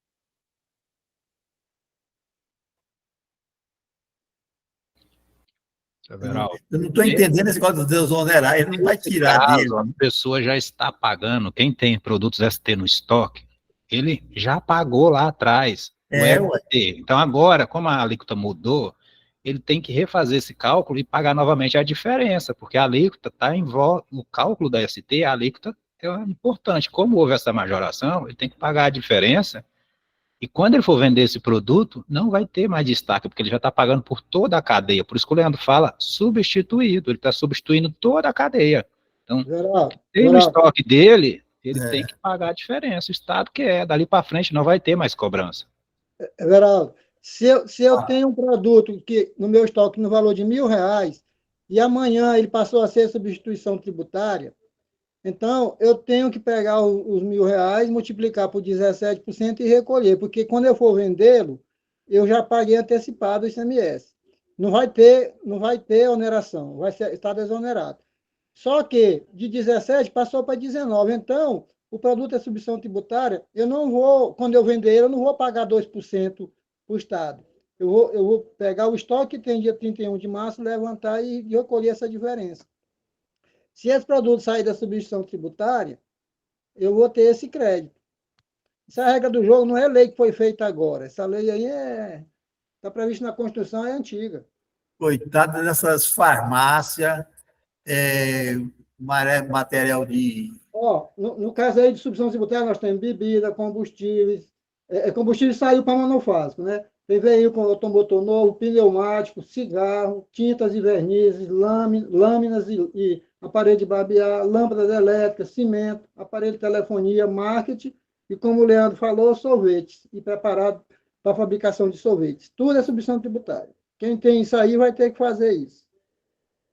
Eu não estou entendendo esse negócio de desonerar, ele não vai tirar dele. A pessoa já está pagando, quem tem produtos ST no estoque, ele já pagou lá atrás. Então, agora, como a alíquota mudou, ele tem que refazer esse cálculo e pagar novamente a diferença, porque a alíquota está em volta, no cálculo da ST, a alíquota é importante. Como houve essa majoração, ele tem que pagar a diferença, e quando ele for vender esse produto, não vai ter mais destaque, porque ele já está pagando por toda a cadeia. Por isso que o Leandro fala substituído, ele está substituindo toda a cadeia. Então, tem no estoque dele, ele tem que pagar a diferença. O Estado quer, dali para frente não vai ter mais cobrança. Everaldo, se eu tenho um produto que no meu estoque no valor de R$1.000 e amanhã ele passou a ser substituição tributária, então eu tenho que pegar os R$1.000, multiplicar por 17% e recolher, porque quando eu for vendê-lo, eu já paguei antecipado o ICMS. Não vai ter oneração, estar desonerado. Só que de 17 passou para 19, então o produto é substituição tributária, eu não vou, quando eu vender ele, eu não vou pagar 2% para o Estado. Eu vou pegar o estoque que tem dia 31 de março, levantar e recolher essa diferença. Se esse produto sair da substituição tributária, eu vou ter esse crédito. Essa é a regra do jogo, não é lei que foi feita agora. Essa lei aí está prevista na Constituição, é antiga. Coitada dessas farmácias, material de... No caso aí de substituição tributária, nós temos bebida, combustíveis. Combustível saiu para monofásico, né? Tem veículo automotor novo, pneumático, cigarro, tintas e vernizes, lâminas e aparelho de barbear, lâmpadas elétricas, cimento, aparelho de telefonia, marketing e, como o Leandro falou, sorvetes e preparado para a fabricação de sorvetes. Tudo é substituição tributária. Quem tem isso aí vai ter que fazer isso.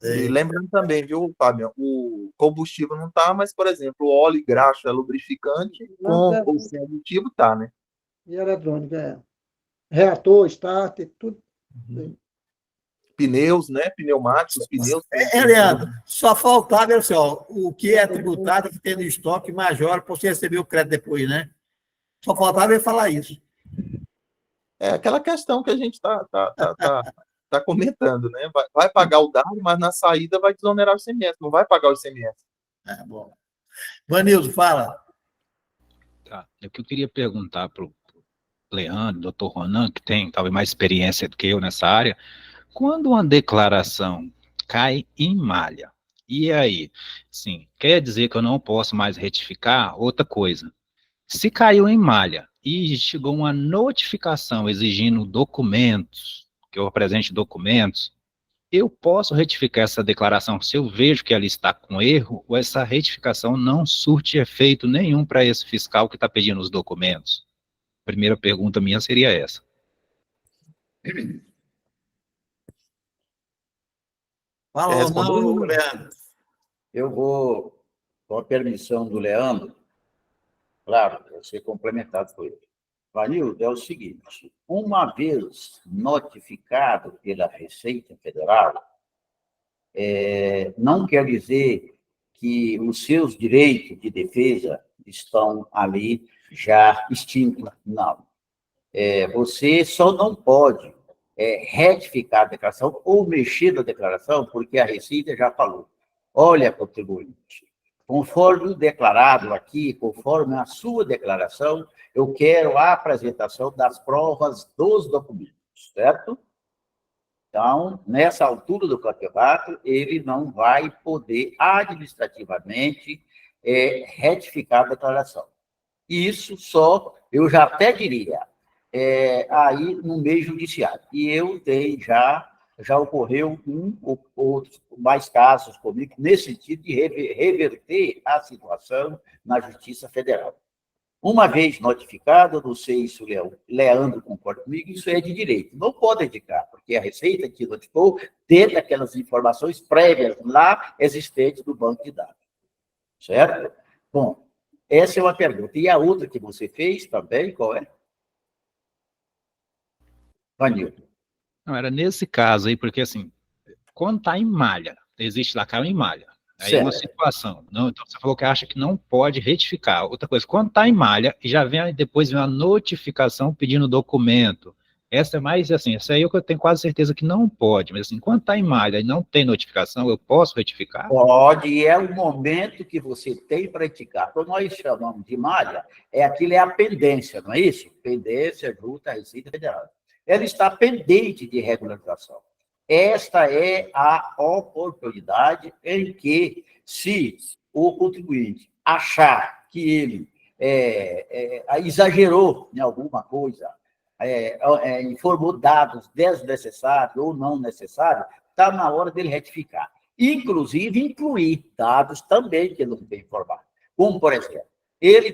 E lembrando também, viu, Fábio, o combustível não tá, mas, por exemplo, o óleo e graxa lubrificante com ou sem aditivo tá, né? E eletrônica, é. Reator, starter, tudo. Pneus, né? Pneumáticos, pneus. Leandro, só faltava assim, ó, o que é tributado que tem no estoque maior para você receber o crédito depois, né? Só faltava ele falar isso. É aquela questão que a gente tá comentando, né? Vai pagar o dado, mas na saída vai desonerar o ICMS, não vai pagar o ICMS. É bom. Vanildo, fala. Tá. O que eu queria perguntar para o Leandro, doutor Ronan, que tem talvez mais experiência do que eu nessa área, quando uma declaração cai em malha, e aí? Sim, quer dizer que eu não posso mais retificar? Outra coisa, se caiu em malha e chegou uma notificação exigindo documentos, que eu apresente documentos, eu posso retificar essa declaração se eu vejo que ela está com erro, ou essa retificação não surte efeito nenhum para esse fiscal que está pedindo os documentos? Primeira pergunta minha seria essa. Fala, não, Leandro. Eu vou, com a permissão do Leandro, claro, vou ser complementado por ele. Vanildo, é o seguinte, uma vez notificado pela Receita Federal, não quer dizer que os seus direitos de defesa estão ali já extintos, não. Você só não pode retificar a declaração ou mexer na declaração, porque a Receita já falou. Olha, contribuinte, conforme o declarado aqui, conforme a sua declaração, eu quero a apresentação das provas dos documentos, certo? Então, nessa altura do campeonato, ele não vai poder administrativamente retificar a declaração. Isso só, eu já até diria, aí no meio judiciário. E eu tenho já ocorreu um ou outros mais casos comigo, nesse sentido de reverter a situação na Justiça Federal. Uma vez notificado, eu não sei se o Leandro concorda comigo, isso é de direito. Não pode indicar, porque a Receita te notificou dentro daquelas informações prévias lá existentes do banco de dados. Certo? Bom, essa é uma pergunta. E a outra que você fez também, qual é? Vanildo. Não, era nesse caso aí, porque assim, quando está em malha, existe lá, caiu em malha. Aí é uma situação. Não, então você falou que acha que não pode retificar. Outra coisa, quando está em malha e já vem depois vem uma notificação pedindo documento. Essa é mais assim, essa aí eu tenho quase certeza que não pode, mas assim, quando está em malha e não tem notificação, eu posso retificar? Pode, e é o momento que você tem para retificar. Quando nós chamamos de malha, aquilo é a pendência, não é isso? Pendência junto à Receita Federal. Ela está pendente de regularização. Esta é a oportunidade em que, se o contribuinte achar que ele exagerou em alguma coisa, informou dados desnecessários ou não necessários, está na hora dele retificar. Inclusive, incluir dados também que ele não tem informado. Como, por exemplo, ele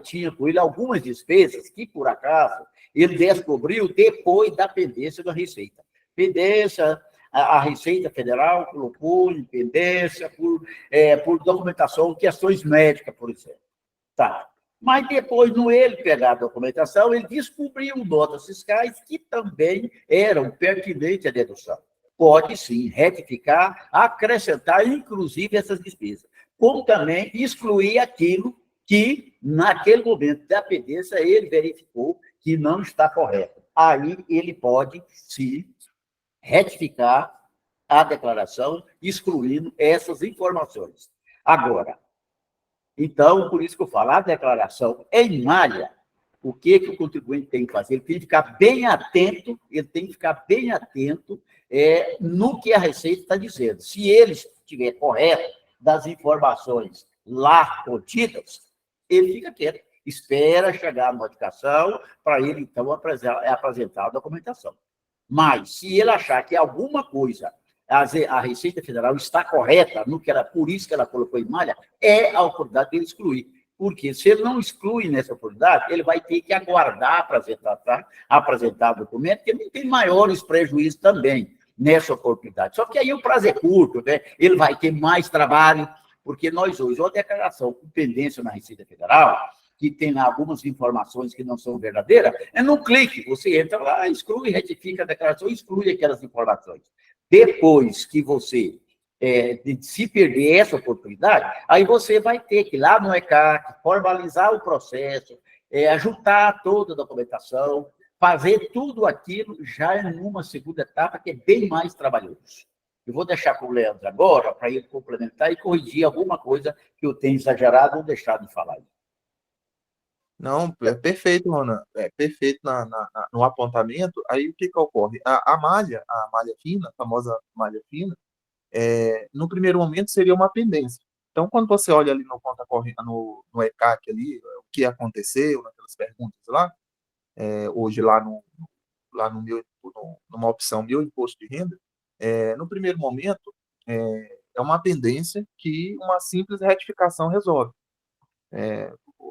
tinha com ele algumas despesas que, por acaso, ele descobriu depois da pendência da Receita. Pendência, a Receita Federal colocou em pendência por documentação, questões médicas, por exemplo. Tá. Mas depois, no ele pegar a documentação, ele descobriu notas fiscais que também eram pertinentes à dedução. Pode, sim, retificar, acrescentar, inclusive, essas despesas. Como também excluir aquilo que, naquele momento da pendência, ele verificou que não está correto. Aí, ele pode, sim, retificar a declaração, excluindo essas informações. Agora, então, por isso que eu falo, a declaração em malha, o que o contribuinte tem que fazer? Ele tem que ficar bem atento, no que a Receita está dizendo. Se ele estiver correto das informações lá contidas, ele fica quieto. Espera chegar a notificação para ele, então, apresentar a documentação. Mas, se ele achar que alguma coisa, a Receita Federal está correta, no que ela, por isso que ela colocou em malha, é a autoridade dele excluir. Porque se ele não exclui nessa oportunidade, ele vai ter que aguardar apresentar o documento, porque não tem maiores prejuízos também nessa oportunidade. Só que aí o prazo é curto, né? Ele vai ter mais trabalho, porque nós hoje, uma declaração com pendência na Receita Federal, que tem algumas informações que não são verdadeiras, é num clique. Você entra lá, exclui, retifica a declaração, exclui aquelas informações. Depois que você se perder essa oportunidade, aí você vai ter que ir lá no ECAC, formalizar o processo, ajuntar toda a documentação, fazer tudo aquilo já numa segunda etapa, que é bem mais trabalhoso. Eu vou deixar para o Leandro agora, para ele complementar e corrigir alguma coisa que eu tenho exagerado ou deixado de falar. Não, é perfeito, Ronan. É perfeito no apontamento. Aí o que ocorre? A malha fina, a famosa malha fina, no primeiro momento seria uma pendência. Então, quando você olha ali no conta corrente, no ECAC ali, o que aconteceu, naquelas perguntas lá, hoje numa opção Meu Imposto de Renda, no primeiro momento, é uma pendência que uma simples retificação resolve.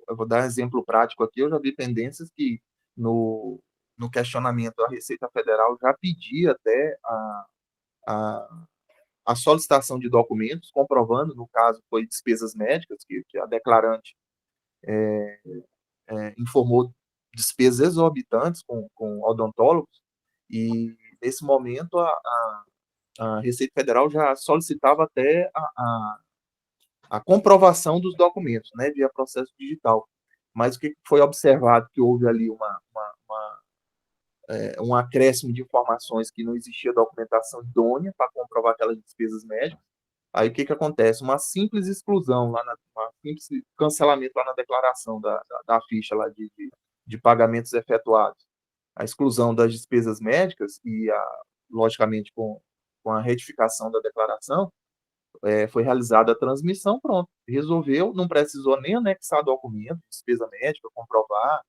Eu vou dar um exemplo prático aqui, eu já vi pendências que no questionamento da Receita Federal já pedia até a solicitação de documentos, comprovando, no caso, foi despesas médicas, que a declarante informou despesas exorbitantes com odontólogos, e nesse momento a Receita Federal já solicitava até a comprovação dos documentos, né, via processo digital. Mas o que foi observado? Que houve ali um acréscimo de informações, que não existia documentação idônea para comprovar aquelas despesas médicas. Aí o que acontece? Uma simples exclusão, uma simples cancelamento lá na declaração da ficha lá de pagamentos efetuados. A exclusão das despesas médicas e, logicamente, com a retificação da declaração, foi realizada a transmissão, pronto, resolveu, não precisou nem anexar documento, despesa médica, comprovar,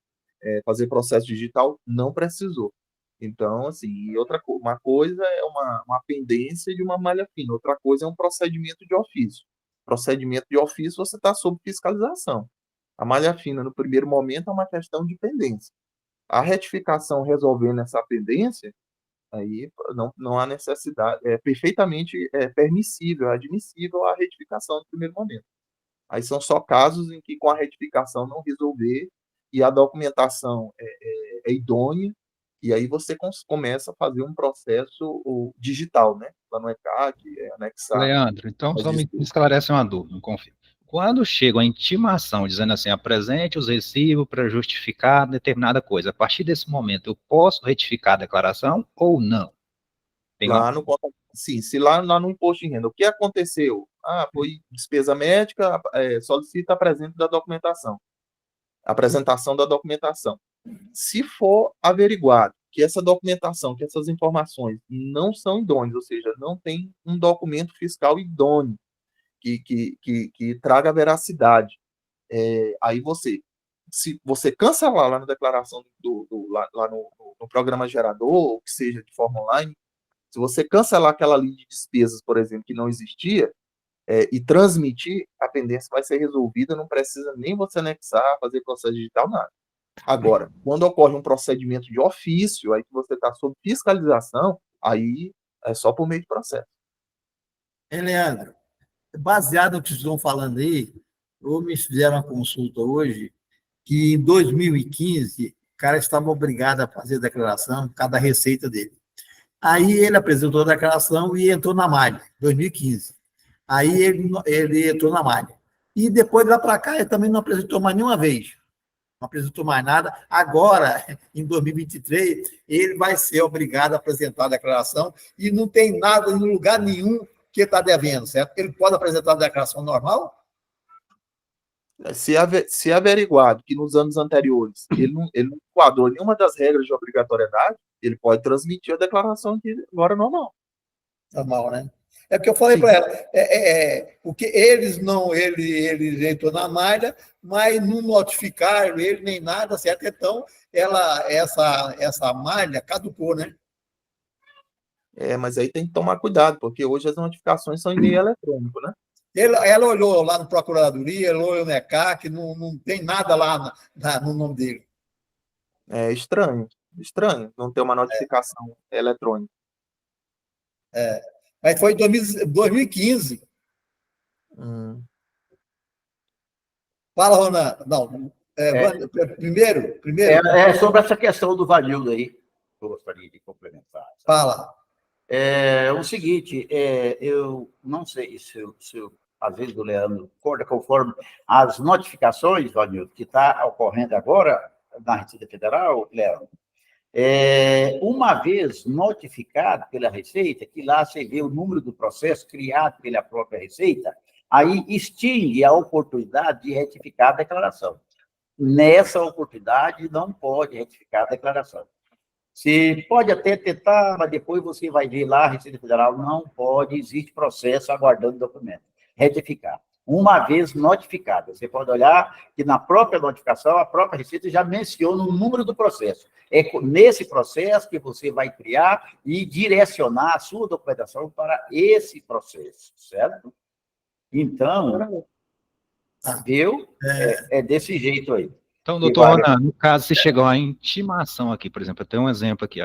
fazer processo digital, não precisou. Então, assim, uma coisa é uma pendência de uma malha fina, outra coisa é um procedimento de ofício. Procedimento de ofício, você está sob fiscalização. A malha fina, no primeiro momento, é uma questão de pendência. A retificação resolvendo essa pendência, aí não há necessidade, é perfeitamente permissível, admissível a retificação no primeiro momento. Aí são só casos em que com a retificação não resolver e a documentação é idônea, e aí você começa a fazer um processo digital, né? Lá no ECAC, anexar. Leandro, então só me esclarece uma dúvida, não confio. Quando chega a intimação dizendo assim, apresente os recibos para justificar determinada coisa, a partir desse momento eu posso retificar a declaração ou não? Sim, se lá no imposto de renda, o que aconteceu? Foi despesa médica, solicita apresentação da documentação. Se for averiguado que essa documentação, que essas informações não são idôneas, ou seja, não tem um documento fiscal idôneo que traga veracidade, aí se você cancelar lá na declaração lá no programa gerador, ou que seja de forma online, se você cancelar aquela linha de despesas, por exemplo, que não existia, e transmitir, a pendência vai ser resolvida, não precisa nem você anexar, fazer processo digital, nada. Agora, quando ocorre um procedimento de ofício, aí que você está sob fiscalização, aí é só por meio de processo. Leandro, baseado no que vocês estão falando aí, me fizeram uma consulta hoje, que em 2015, o cara estava obrigado a fazer a declaração por causa da receita dele. Aí ele apresentou a declaração e entrou na malha, 2015. Aí ele entrou na malha. E depois, lá para cá, ele também não apresentou mais nenhuma vez. Não apresentou mais nada. Agora, em 2023, ele vai ser obrigado a apresentar a declaração e não tem nada em lugar nenhum que ele está devendo, certo? Ele pode apresentar a declaração normal? Se averiguado que nos anos anteriores ele não enquadrou nenhuma das regras de obrigatoriedade, ele pode transmitir a declaração aqui agora normal. Normal, né? É porque eu falei para ela, porque eles entrou na malha, mas não notificaram ele nem nada, certo? Então, essa malha caducou, né? Mas aí tem que tomar cuidado, porque hoje as notificações são em meio eletrônico, né? Ela olhou lá no Procuradoria, ela olhou no ECAC, não tem nada lá no nome dele. É estranho não ter uma notificação eletrônica. Mas foi em 2015. Fala, Ronan. Não, primeiro. É sobre essa questão do Vanildo aí, que eu gostaria de complementar. Fala. É o seguinte, eu não sei se às vezes o Leandro concorda, conforme as notificações, Vanildo, que está ocorrendo agora na Receita Federal, Leandro, uma vez notificado pela Receita, que lá você vê o número do processo criado pela própria Receita, aí extingue a oportunidade de retificar a declaração. Nessa oportunidade, não pode retificar a declaração. Você pode até tentar, mas depois você vai ver lá, a Receita Federal não pode, existe processo aguardando documento. Retificar. Uma vez notificado, você pode olhar que na própria notificação, a própria Receita já menciona o número do processo. É nesse processo que você vai criar e direcionar a sua documentação para esse processo, certo? Então, viu? É desse jeito aí. Então, doutor Ronan, no caso, se chegou a intimação aqui, por exemplo, eu tenho um exemplo aqui,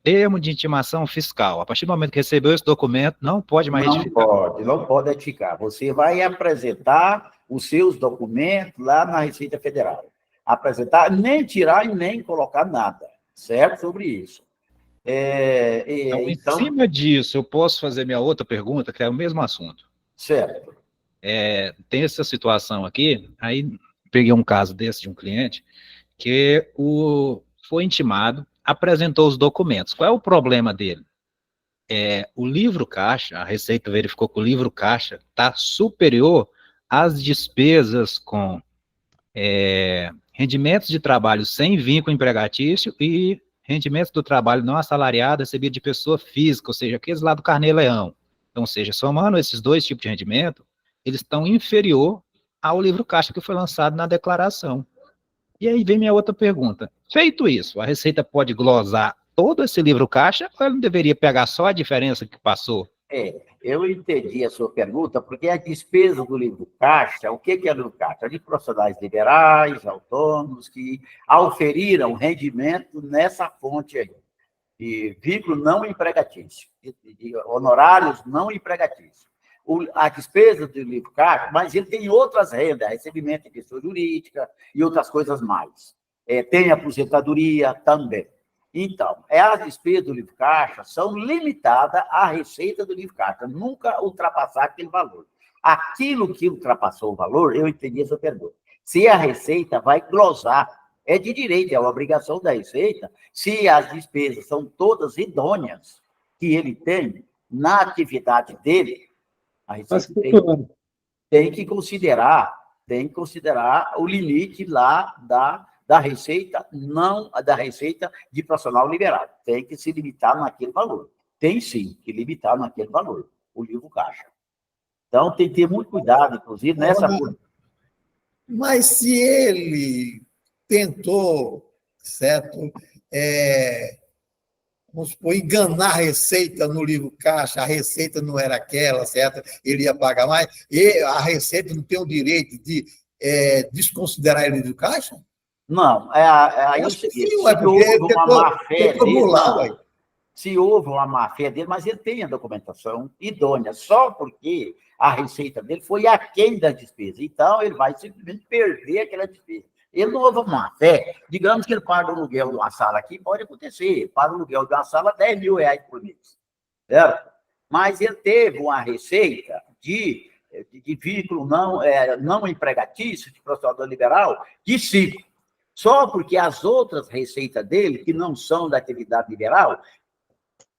termo de intimação fiscal. A partir do momento que recebeu esse documento, não pode mais retificar. Não pode retificar. Você vai apresentar os seus documentos lá na Receita Federal. Apresentar, nem tirar e nem colocar nada, certo? Sobre isso. Então, em cima disso, eu posso fazer minha outra pergunta, que é o mesmo assunto. Certo. Tem essa situação aqui, aí peguei um caso desse de um cliente que foi intimado, apresentou os documentos. Qual é o problema dele? O livro caixa, a Receita verificou que o livro caixa está superior às despesas com rendimentos de trabalho sem vínculo empregatício e rendimentos do trabalho não assalariado recebido de pessoa física, ou seja, aqueles lá do Carnê-Leão. Então, ou seja, somando esses dois tipos de rendimento, eles estão inferior ao livro caixa que foi lançado na declaração. E aí vem minha outra pergunta. Feito isso, a Receita pode glosar todo esse livro caixa ou ela não deveria pegar só a diferença que passou? Eu entendi a sua pergunta, porque a despesa do livro caixa, o que é livro caixa? De profissionais liberais, autônomos, que auferiram rendimento nessa fonte aí, de vínculo não empregatício, de honorários não empregatícios. A despesa do livro caixa, mas ele tem outras rendas, recebimento de pessoa jurídica e outras coisas mais. Tem aposentadoria também. Então, as despesas do livro caixa são limitadas à receita do livro caixa, nunca ultrapassar aquele valor. Aquilo que ultrapassou o valor, eu entendi essa pergunta. Se a Receita vai glosar, é de direito, é uma obrigação da Receita, se as despesas são todas idôneas que ele tem na atividade dele, a Receita tem que considerar o limite lá da Receita, não da Receita de profissional liberal. Tem que se limitar naquele valor. Tem sim que limitar naquele valor, o livro caixa. Então, tem que ter muito cuidado, inclusive, nessa... Mas se ele tentou, certo, vamos supor, enganar a Receita no livro caixa, a Receita não era aquela, certo? Ele ia pagar mais, e a Receita não tem o direito de desconsiderar ele do caixa? Não, aí se houve uma má-fé dele, mas ele tem a documentação idônea, só porque a receita dele foi aquém da despesa. Então, ele vai simplesmente perder aquela despesa. Ele não houve má-fé. Digamos que ele paga o aluguel de uma sala aqui, pode acontecer. Paga o aluguel de uma sala R$10 mil por mês. Certo? Mas ele teve uma receita de vínculo não empregatício, de profissional liberal, de 5. Só porque as outras receitas dele, que não são da atividade liberal,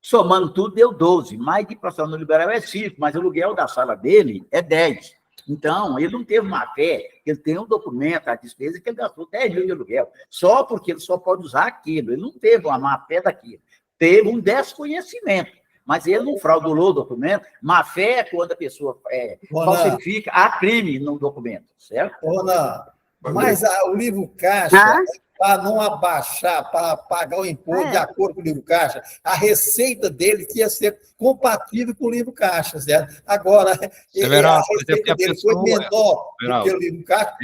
somando tudo, deu 12. Mais de profissional liberal é 5, mas o aluguel da sala dele é 10. Então, ele não teve má fé, ele tem um documento, a despesa, que ele gastou 10 mil de aluguel, só porque ele só pode usar aquilo. Ele não teve uma má fé daquilo. Teve um desconhecimento. mas ele não fraudulou o documento. Má fé é quando a pessoa falsifica, há crime no documento, certo? Ronan, mas o livro caixa, para não abaixar, para pagar o imposto de acordo com o livro caixa, a receita dele tinha que ser compatível com o livro caixa, certo? Agora, a receita dele foi menor do que o livro caixa,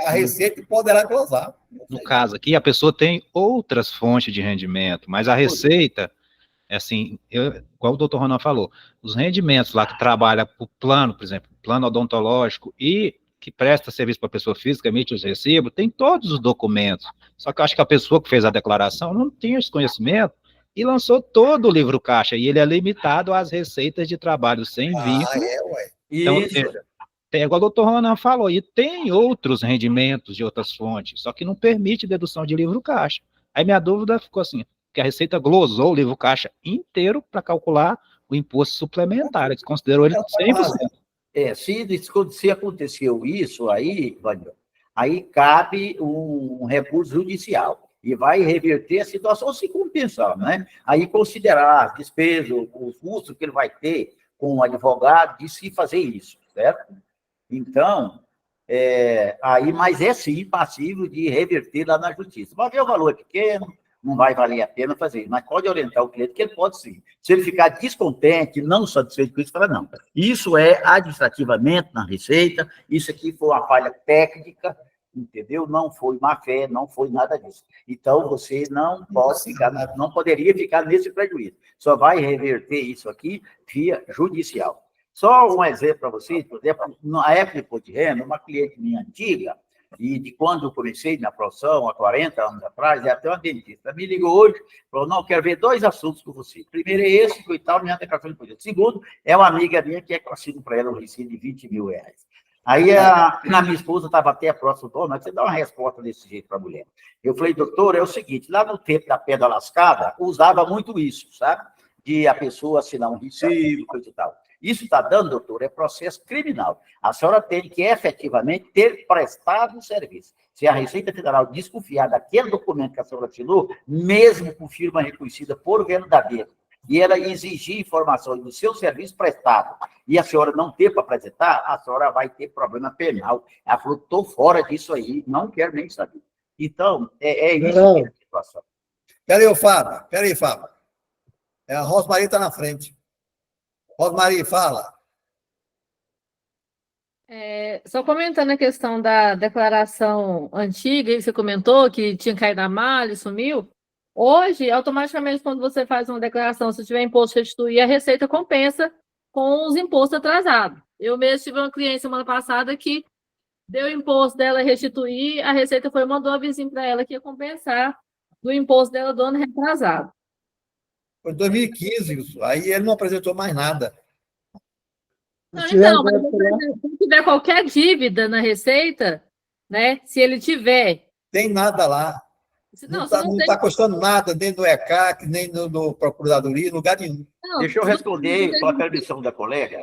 a receita poderá gozar. No caso aqui, a pessoa tem outras fontes de rendimento, mas a receita, assim, igual o doutor Ronan falou, os rendimentos lá que trabalha por plano, por exemplo, plano odontológico e que presta serviço para a pessoa física, emite os recibos, tem todos os documentos. Só que eu acho que a pessoa que fez a declaração não tinha esse conhecimento e lançou todo o livro caixa, e ele é limitado às receitas de trabalho sem vínculo. Então, igual o doutor Ronan falou, e tem outros rendimentos de outras fontes, só que não permite dedução de livro caixa. Aí minha dúvida ficou assim, que a Receita glosou o livro caixa inteiro para calcular o imposto suplementar, eles considerou ele 100%. Se aconteceu isso aí, aí cabe um recurso judicial e vai reverter a situação se compensar, né? Aí considerar as despesas, o custo que ele vai ter com o advogado de se fazer isso, certo? Então, mas é sim passível de reverter lá na justiça. Mas o valor é pequeno, não vai valer a pena fazer isso, mas pode orientar o cliente que ele pode sim. Se ele ficar descontente, não satisfeito com isso, fala, não, isso é administrativamente na Receita, isso aqui foi uma falha técnica, entendeu? Não foi má fé, não foi nada disso. Então, você não poderia ficar nesse prejuízo. Só vai reverter isso aqui via judicial. Só um exemplo para vocês, por exemplo, na época de imposto de renda, uma cliente minha antiga, e de quando eu comecei na profissão, há 40 anos atrás, e até uma dentista me ligou hoje, falou, não, quero ver 2 assuntos com você. Primeiro é esse, que tal, minha declaração de imposto. Segundo, é uma amiga minha que eu assino para ela um recibo de 20 mil reais. Aí a minha esposa estava até próxima, mas você dá uma resposta desse jeito para a mulher. Eu falei, doutor, é o seguinte, lá no tempo da Pedra Lascada, usava muito isso, sabe? De a pessoa assinar um recibo, coisa e tal. Isso está dando, doutor, é processo criminal. A senhora tem que efetivamente ter prestado o serviço. Se a Receita Federal desconfiar daquele documento que a senhora assinou, mesmo com firma reconhecida por verdadeiro, e ela exigir informações do seu serviço prestado, e a senhora não ter para apresentar, a senhora vai ter problema penal. Ela falou, estou fora disso aí, não quero nem saber. Então, isso que é a situação. Peraí, Fábio. A Rosmarie está na frente. Rosmarie, fala. Só comentando a questão da declaração antiga, que você comentou que tinha caído a malha e sumiu. Hoje, automaticamente, quando você faz uma declaração, se tiver imposto restituir, a Receita compensa com os impostos atrasados. Eu mesmo tive uma cliente semana passada que deu o imposto dela restituir, a Receita foi e mandou um avisinho para ela que ia compensar do imposto dela do ano retrasado. Foi 2015 isso. Aí ele não apresentou mais nada. Não, então, mas se tiver qualquer dívida na Receita, né? Se ele tiver. Tem nada lá. Não está custando nada, nem do ECAC, nem do Procuradoria, lugar nenhum. Não, deixa eu responder com a permissão da colega.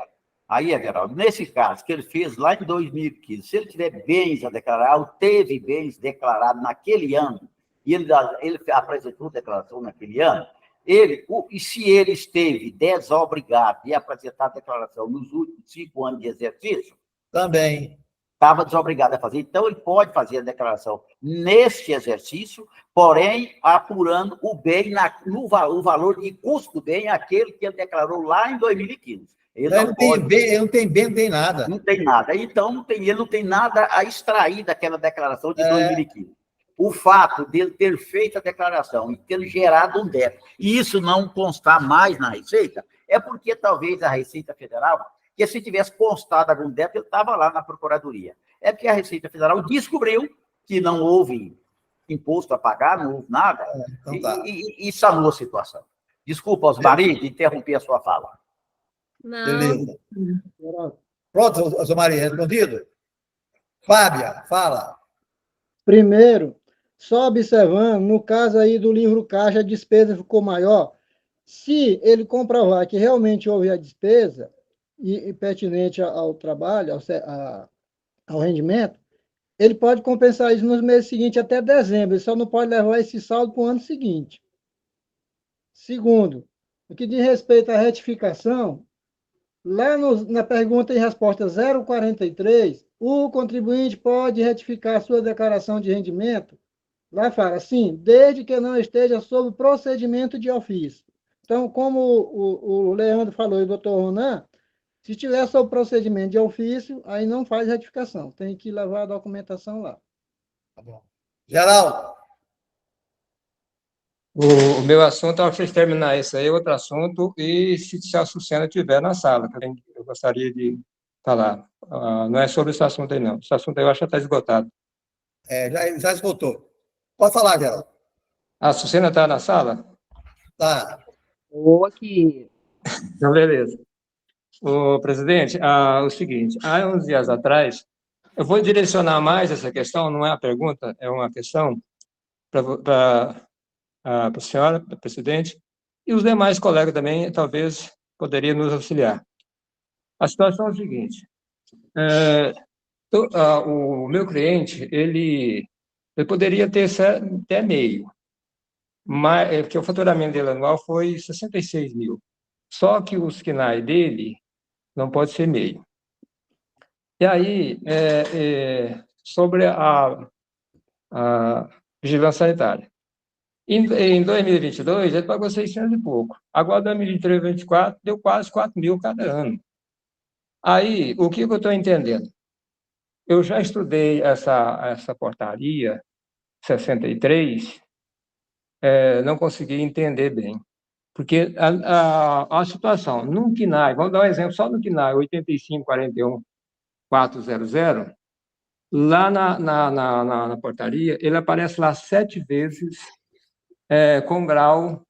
Aí, Everaldo, nesse caso que ele fez lá em 2015, se ele tiver bens a declarar, ou teve bens declarados naquele ano, e ele apresentou declaração naquele ano, e se ele esteve desobrigado de apresentar a declaração nos últimos 5 anos de exercício, também estava desobrigado a fazer. Então, ele pode fazer a declaração neste exercício, porém, apurando o bem, o valor de custo do bem, aquele que ele declarou lá em 2015. Ele não tem bem, não tem nada. Não tem nada. Então, ele não tem nada a extrair daquela declaração de 2015. O fato dele ter feito a declaração e ter gerado um débito, e isso não constar mais na Receita, é porque talvez a Receita Federal, que se tivesse constado algum débito, ele estava lá na Procuradoria. É porque a Receita Federal descobriu que não houve imposto a pagar, não houve nada, e sanou a situação. Desculpa, Osmarie, de interromper a sua fala. Não. Beleza. Pronto, Osmarie, respondido? Fábia, fala. Primeiro, só observando, no caso aí do livro caixa, a despesa ficou maior. Se ele comprovar que realmente houve a despesa e pertinente ao trabalho, ao rendimento, ele pode compensar isso nos meses seguintes até dezembro. Ele só não pode levar esse saldo para o ano seguinte. Segundo, no que diz respeito à retificação, lá na pergunta e resposta 043, o contribuinte pode retificar sua declaração de rendimento. Lá fala, sim, desde que não esteja sob procedimento de ofício. Então, como o Leandro falou e o doutor Ronan, se estiver sob procedimento de ofício, aí não faz retificação, tem que levar a documentação lá. Tá bom. Geraldo. O meu assunto, ao vocês terminar isso aí, é outro assunto, e se a Sucena estiver na sala, que eu gostaria de falar. Não é sobre esse assunto aí, não. Esse assunto aí eu acho que está esgotado. Já esgotou. Pode falar, Geraldo. A Sucena está na sala? Tá. Ou aqui. Então, beleza. O presidente, o seguinte, há uns dias atrás, eu vou direcionar mais essa questão, não é uma pergunta, é uma questão para a senhora, presidente, e os demais colegas também, talvez, poderiam nos auxiliar. A situação é a seguinte, o meu cliente, ele poderia ter até meio, mas, porque o faturamento dele anual foi 66 mil, só que os KNAI dele não pode ser meio. E aí, sobre a vigilância sanitária. Em 2022, ele pagou 600 e pouco. Agora, em 2023 e 2024, deu quase 4 mil cada ano. Aí, o que eu estou entendendo? Eu já estudei essa portaria 63, não consegui entender bem. Porque a situação, no KNAI, vamos dar um exemplo, só no KNAI 8541-400, lá na portaria, ele aparece lá 7 vezes com grau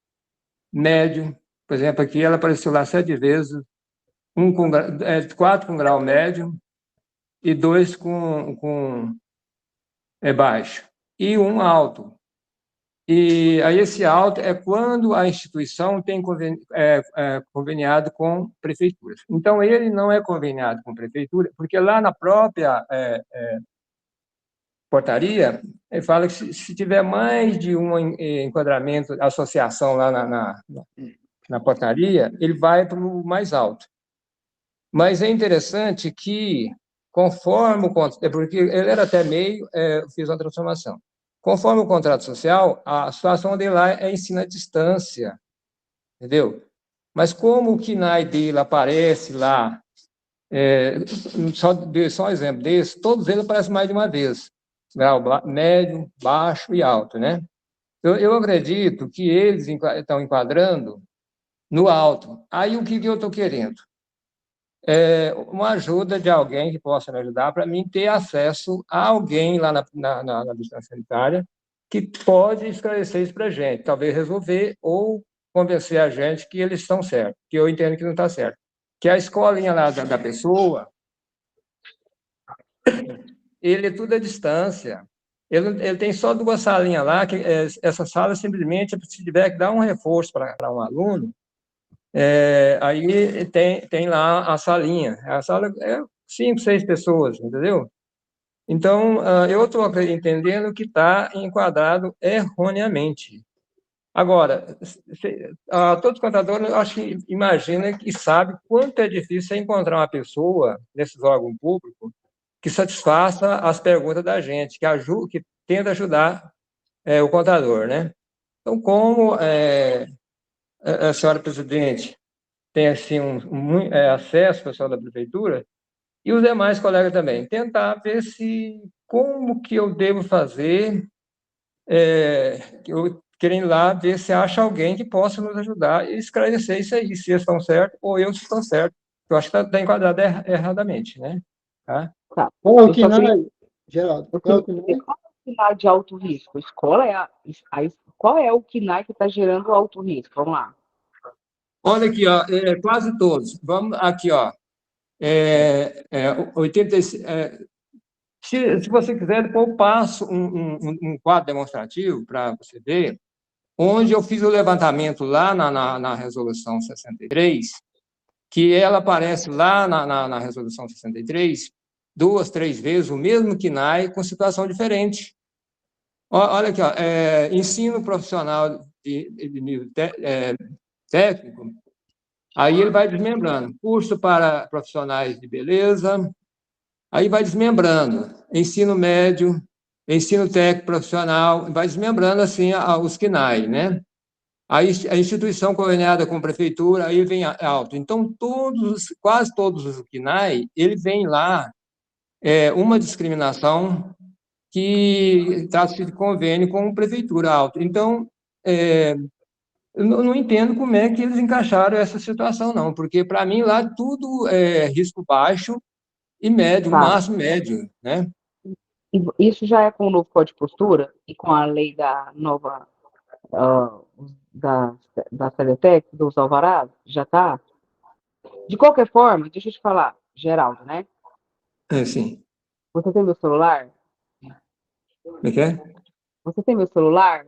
médio. Por exemplo, aqui ela apareceu lá 7 vezes, 4 com grau médio e 2 com baixo, e 1 alto. E aí esse alto é quando a instituição tem conveniado com prefeituras. Então, ele não é conveniado com prefeitura, porque lá na própria portaria, ele fala que se tiver mais de um enquadramento, associação lá na portaria, ele vai para o mais alto. Mas é interessante que, conforme o contrato, porque ele era até meio, fiz uma transformação. Conforme o contrato social, a situação dele lá é ensino à distância, entendeu? Mas como o KNAI dele aparece lá, só um exemplo desse, todos eles aparecem mais de uma vez, grau médio, baixo e alto, né? Eu acredito que eles estão enquadrando no alto. Aí o que eu estou querendo? Uma ajuda de alguém que possa me ajudar para mim ter acesso a alguém lá na vigilância sanitária que pode esclarecer isso para a gente, talvez resolver ou convencer a gente que eles estão certos, que eu entendo que não está certo. Que a escolinha lá da pessoa, ele é tudo à distância. Ele tem só 2 salinhas lá, que essa sala simplesmente, se tiver que dar um reforço para um aluno, aí tem lá a salinha. A sala é 5, 6 pessoas, entendeu? Então, eu estou entendendo que está enquadrado erroneamente. Agora, todos os contadores, eu acho que imaginam e sabem quanto é difícil encontrar uma pessoa nesses órgãos públicos que satisfaça as perguntas da gente, que tenta ajudar o contador, né? Então, como a senhora presidente tem assim acesso, pessoal da prefeitura, e os demais colegas também, tentar ver como que eu devo fazer, eu querendo lá ver se acha alguém que possa nos ajudar e esclarecer isso aí, se eles estão certos ou eu se estou certo. Eu acho que está enquadrado erradamente, né? Tá? Qual é o KNAI, Geraldo? Qual é o KNAI? Qual é o KNAI de alto risco? Qual é o KNAI que está gerando alto risco? Vamos lá. Olha aqui, ó, quase todos. Vamos aqui, ó. 86. Se você quiser, depois eu passo um quadro demonstrativo para você ver, onde eu fiz o levantamento lá na resolução 63, que ela aparece lá na resolução 63, 2, 3 vezes o mesmo KNAI com situação diferente. Olha aqui, ó, ensino profissional de nível técnico, aí ele vai desmembrando. Curso para profissionais de beleza, aí vai desmembrando. Ensino médio, ensino técnico profissional, vai desmembrando assim os CNAE, né? Aí a instituição conveniada com a prefeitura, aí vem alto. Então, quase todos os CNAE, ele vem lá uma discriminação que trata-se de convênio com a prefeitura alto. Então, eu não entendo como é que eles encaixaram essa situação, não, porque, para mim, lá tudo é risco baixo e médio, Tá. máximo médio, né? Isso já é com o novo Código de Postura e com a lei da nova, da Seletec, dos alvarás? Já está? De qualquer forma, deixa eu te falar, Geraldo, né? Sim. Você tem meu celular? Como é que é? Você tem meu celular?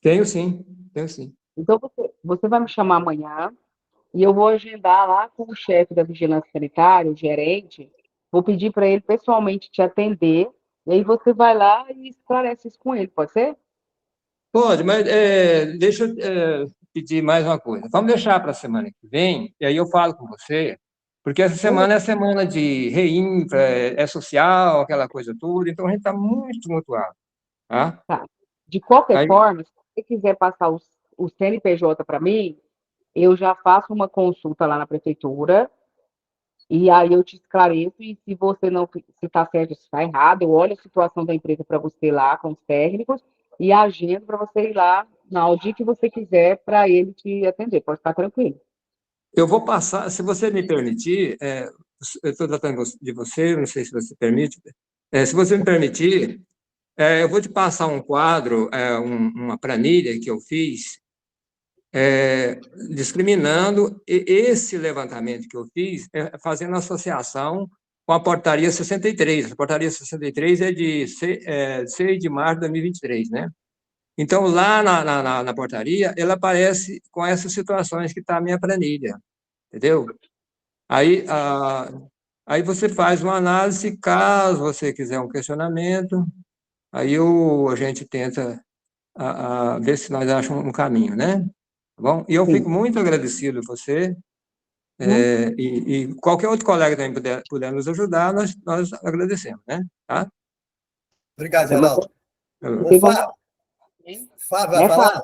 Tenho sim, tenho sim. Então, você vai me chamar amanhã e eu vou agendar lá com o chefe da Vigilância Sanitária, o gerente, vou pedir para ele pessoalmente te atender, e aí você vai lá e esclarece isso com ele, pode ser? Pode, mas deixa eu pedir mais uma coisa. Vamos deixar para a semana que vem, e aí eu falo com você, porque essa semana é semana de reinfra, é social, aquela coisa toda, então a gente está muito tumultuado, tá? Tá. De qualquer Aí, forma, se você quiser passar o CNPJ para mim, eu já faço uma consulta lá na prefeitura, e aí eu te esclareço, e se você não, se está certo ou se está errado, eu olho a situação da empresa para você lá com os técnicos e agendo para você ir lá no dia que você quiser para ele te atender. Pode ficar tranquilo. eu vou passar, se você me permitir, eu estou tratando de você, não sei se você permite, se você me permitir, eu vou te passar um quadro, uma planilha que eu fiz, discriminando esse levantamento que eu fiz, fazendo associação com a portaria 63. A portaria 63 é de 6 de março de 2023, né? Então, lá na portaria, ela aparece com essas situações que está a minha planilha, entendeu? Aí você faz uma análise, caso você quiser um questionamento, aí a gente tenta ver se nós achamos um caminho, né? Tá bom? E eu fico muito agradecido a você, e qualquer outro colega também puder nos ajudar, nós agradecemos, né? Tá? Obrigado, Geraldo. Ô, Fábio, vai falar?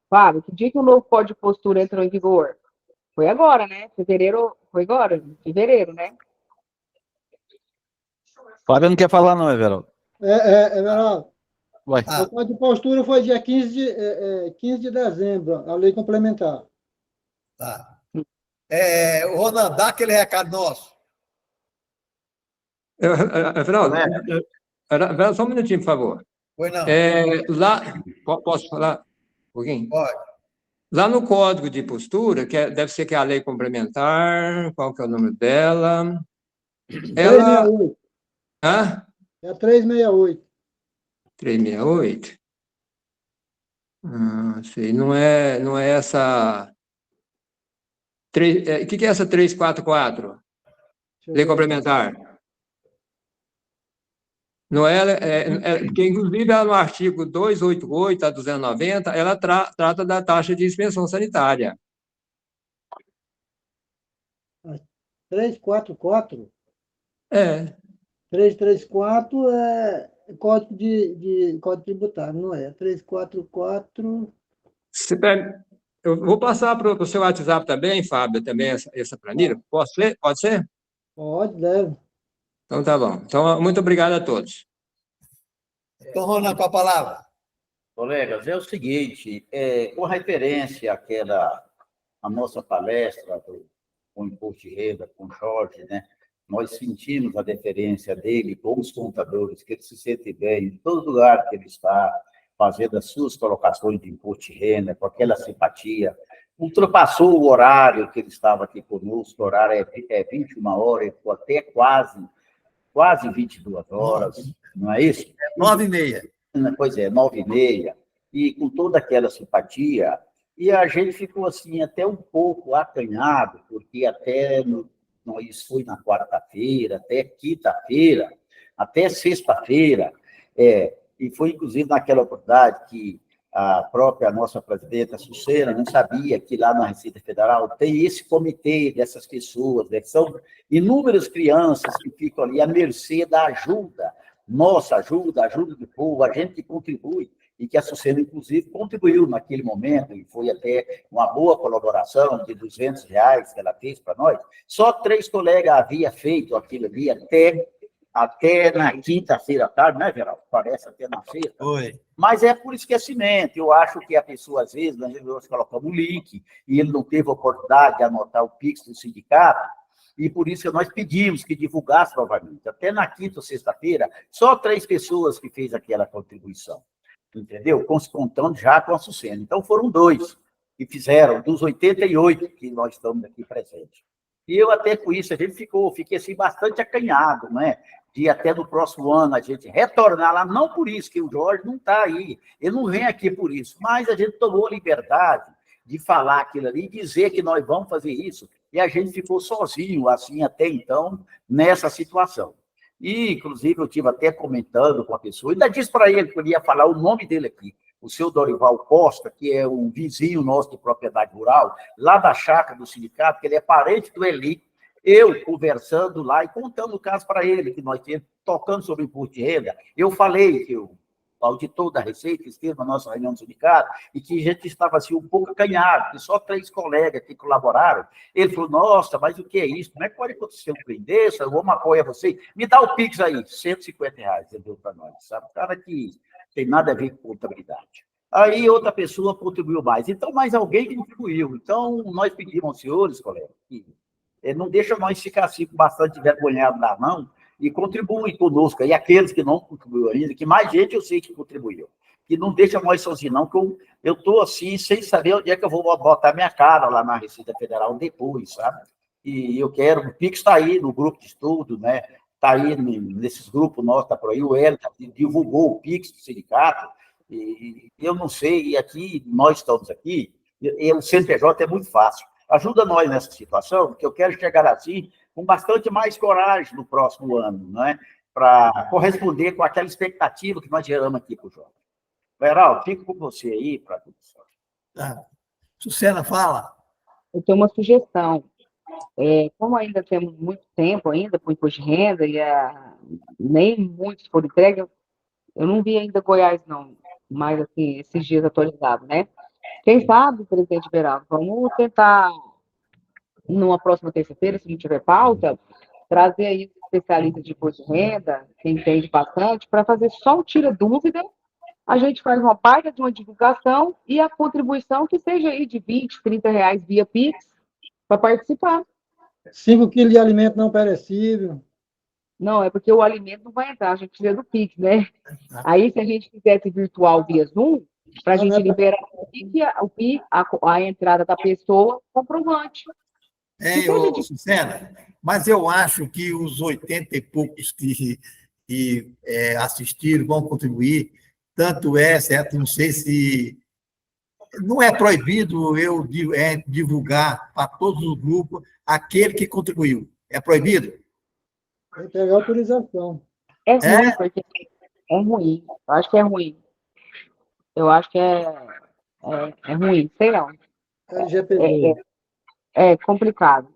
Fábio, que dia que o novo Código de Postura entrou em vigor? Foi agora, né? Fevereiro, foi agora? Fevereiro, né? Fábio não quer falar não, Everaldo. Everaldo. Vai. O Código de Postura foi dia 15 de dezembro, a lei complementar. Tá. Ronan, dá aquele recado nosso. Everaldo, só um minutinho, por favor. Foi não. Lá, posso falar um pouquinho? Pode. Lá no Código de Postura, deve ser que é a lei complementar, qual que é o nome dela? 368. Hã? É a 368. 368? Sei, não é essa... O que é essa 344? Lei complementar. Não porque, inclusive, ela, no artigo 288 a 290, ela trata da taxa de inspeção sanitária. 344? É. 334 é código código tributário, não é? 344. Eu vou passar para o seu WhatsApp também, Fábio, também essa planilha. Pode ser? Pode ser? Pode, deve. Então, tá bom. Então, muito obrigado a todos. Então, Ronan, com a palavra. Colegas, é o seguinte, com referência à nossa palestra com o Imposto de Renda, com o Jorge, né? Nós sentimos a deferência dele com os contadores, que ele se sente bem em todo lugar que ele está, fazendo as suas colocações de imposto de renda, com aquela simpatia. Ultrapassou o horário que ele estava aqui conosco, o horário é 21 horas, ficou até quase 22 horas, não é isso? 9h30. Pois é, 9h30, e com toda aquela simpatia, e a gente ficou assim até um pouco acanhado, porque isso foi na quarta-feira, até quinta-feira, até sexta-feira, e foi inclusive naquela oportunidade que a própria nossa presidenta Sucena não sabia que lá na Receita Federal tem esse comitê dessas pessoas, né, que são inúmeras crianças que ficam ali à mercê da ajuda, nossa ajuda, ajuda do povo, a gente que contribui, e que a Sucena, inclusive, contribuiu naquele momento, e foi até uma boa colaboração de R$200 que ela fez para nós. Só 3 colegas haviam feito aquilo ali até na quinta-feira à tarde, né, Geraldo? Parece até na sexta. Oi. Mas é por esquecimento. Eu acho que a pessoa, às vezes, nós colocamos o link, e ele não teve a oportunidade de anotar o Pix do sindicato, e por isso que nós pedimos que divulgasse novamente. Até na quinta ou sexta-feira, só 3 pessoas que fez aquela contribuição. Entendeu? Contando já com a Sucena. Então, foram 2 que fizeram, dos 88 que nós estamos aqui presentes. E eu até com isso, fiquei assim, bastante acanhado, né? De até no próximo ano a gente retornar lá, não por isso, que o Jorge não está aí, ele não vem aqui por isso, mas a gente tomou a liberdade de falar aquilo ali, dizer que nós vamos fazer isso, e a gente ficou sozinho, assim, até então, nessa situação. E, inclusive, eu estive até comentando com a pessoa, ainda disse para ele que eu ia falar o nome dele aqui, o seu Dorival Costa, que é um vizinho nosso de propriedade rural, lá da chácara do sindicato, que ele é parente do Eli, eu conversando lá e contando o caso para ele, que nós tínhamos, tocando sobre o imposto de renda, eu falei que o auditor da Receita esteve na nossa reunião do sindicato e que a gente estava assim, um pouco acanhado, que só 3 colegas que colaboraram. Ele falou, nossa, mas o que é isso? Como é que pode acontecer um trem desse? O homem apoia você. Me dá o Pix aí, R$150, ele deu para nós, sabe? O cara que tem nada a ver com contabilidade. Aí outra pessoa contribuiu mais. Então, mais alguém contribuiu. Então, nós pedimos aos senhores, colegas, que não deixa nós ficar assim, bastante envergonhados da mão, e contribuem conosco. E aqueles que não contribuíram ainda, que mais gente eu sei que contribuiu. Que não deixa nós sozinhos, não, que eu estou assim, sem saber onde é que eu vou botar minha cara lá na Receita Federal depois, sabe? E eu quero, o Pix está aí no grupo de estudo, né? Está aí nesses grupos nossos, está por aí, o Hélio divulgou o Pix do sindicato, e eu não sei, e aqui, nós estamos aqui, e o CNPJ é muito fácil. Ajuda nós nessa situação, porque eu quero chegar assim, com bastante mais coragem no próximo ano, né? Para corresponder com aquela expectativa que nós geramos aqui para o jovem. Veraldo, fico com você aí para tudo isso. Tá. Sucena, fala. Eu tenho uma sugestão. Como ainda temos muito tempo ainda para o imposto de renda e nem muitos foram entregues, eu não vi ainda Goiás, não, mas assim, esses dias atualizados, né? Quem sabe, presidente Beraldo, vamos tentar, numa próxima terça-feira, se não tiver pauta, trazer aí os especialistas de imposto de renda, quem entende bastante, para fazer só um tira-dúvida. A gente faz uma parte de uma divulgação e a contribuição que seja aí de R$20, R$30 via Pix para participar. 5 quilos de alimento não perecível. Não, é porque o alimento não vai entrar, a gente precisa do Pix, né? Aí, se a gente fizesse virtual via Zoom, para a gente liberar o Pix, a entrada da pessoa, comprovante. Sucena, mas eu acho que os 80 e poucos que assistiram vão contribuir, tanto certo? Não sei se... Não é proibido eu divulgar para todos os grupos aquele que contribuiu. É proibido? Tem que pegar autorização. É ruim, porque é ruim. Eu acho que é ruim. Eu acho que é ruim, sei não. É complicado.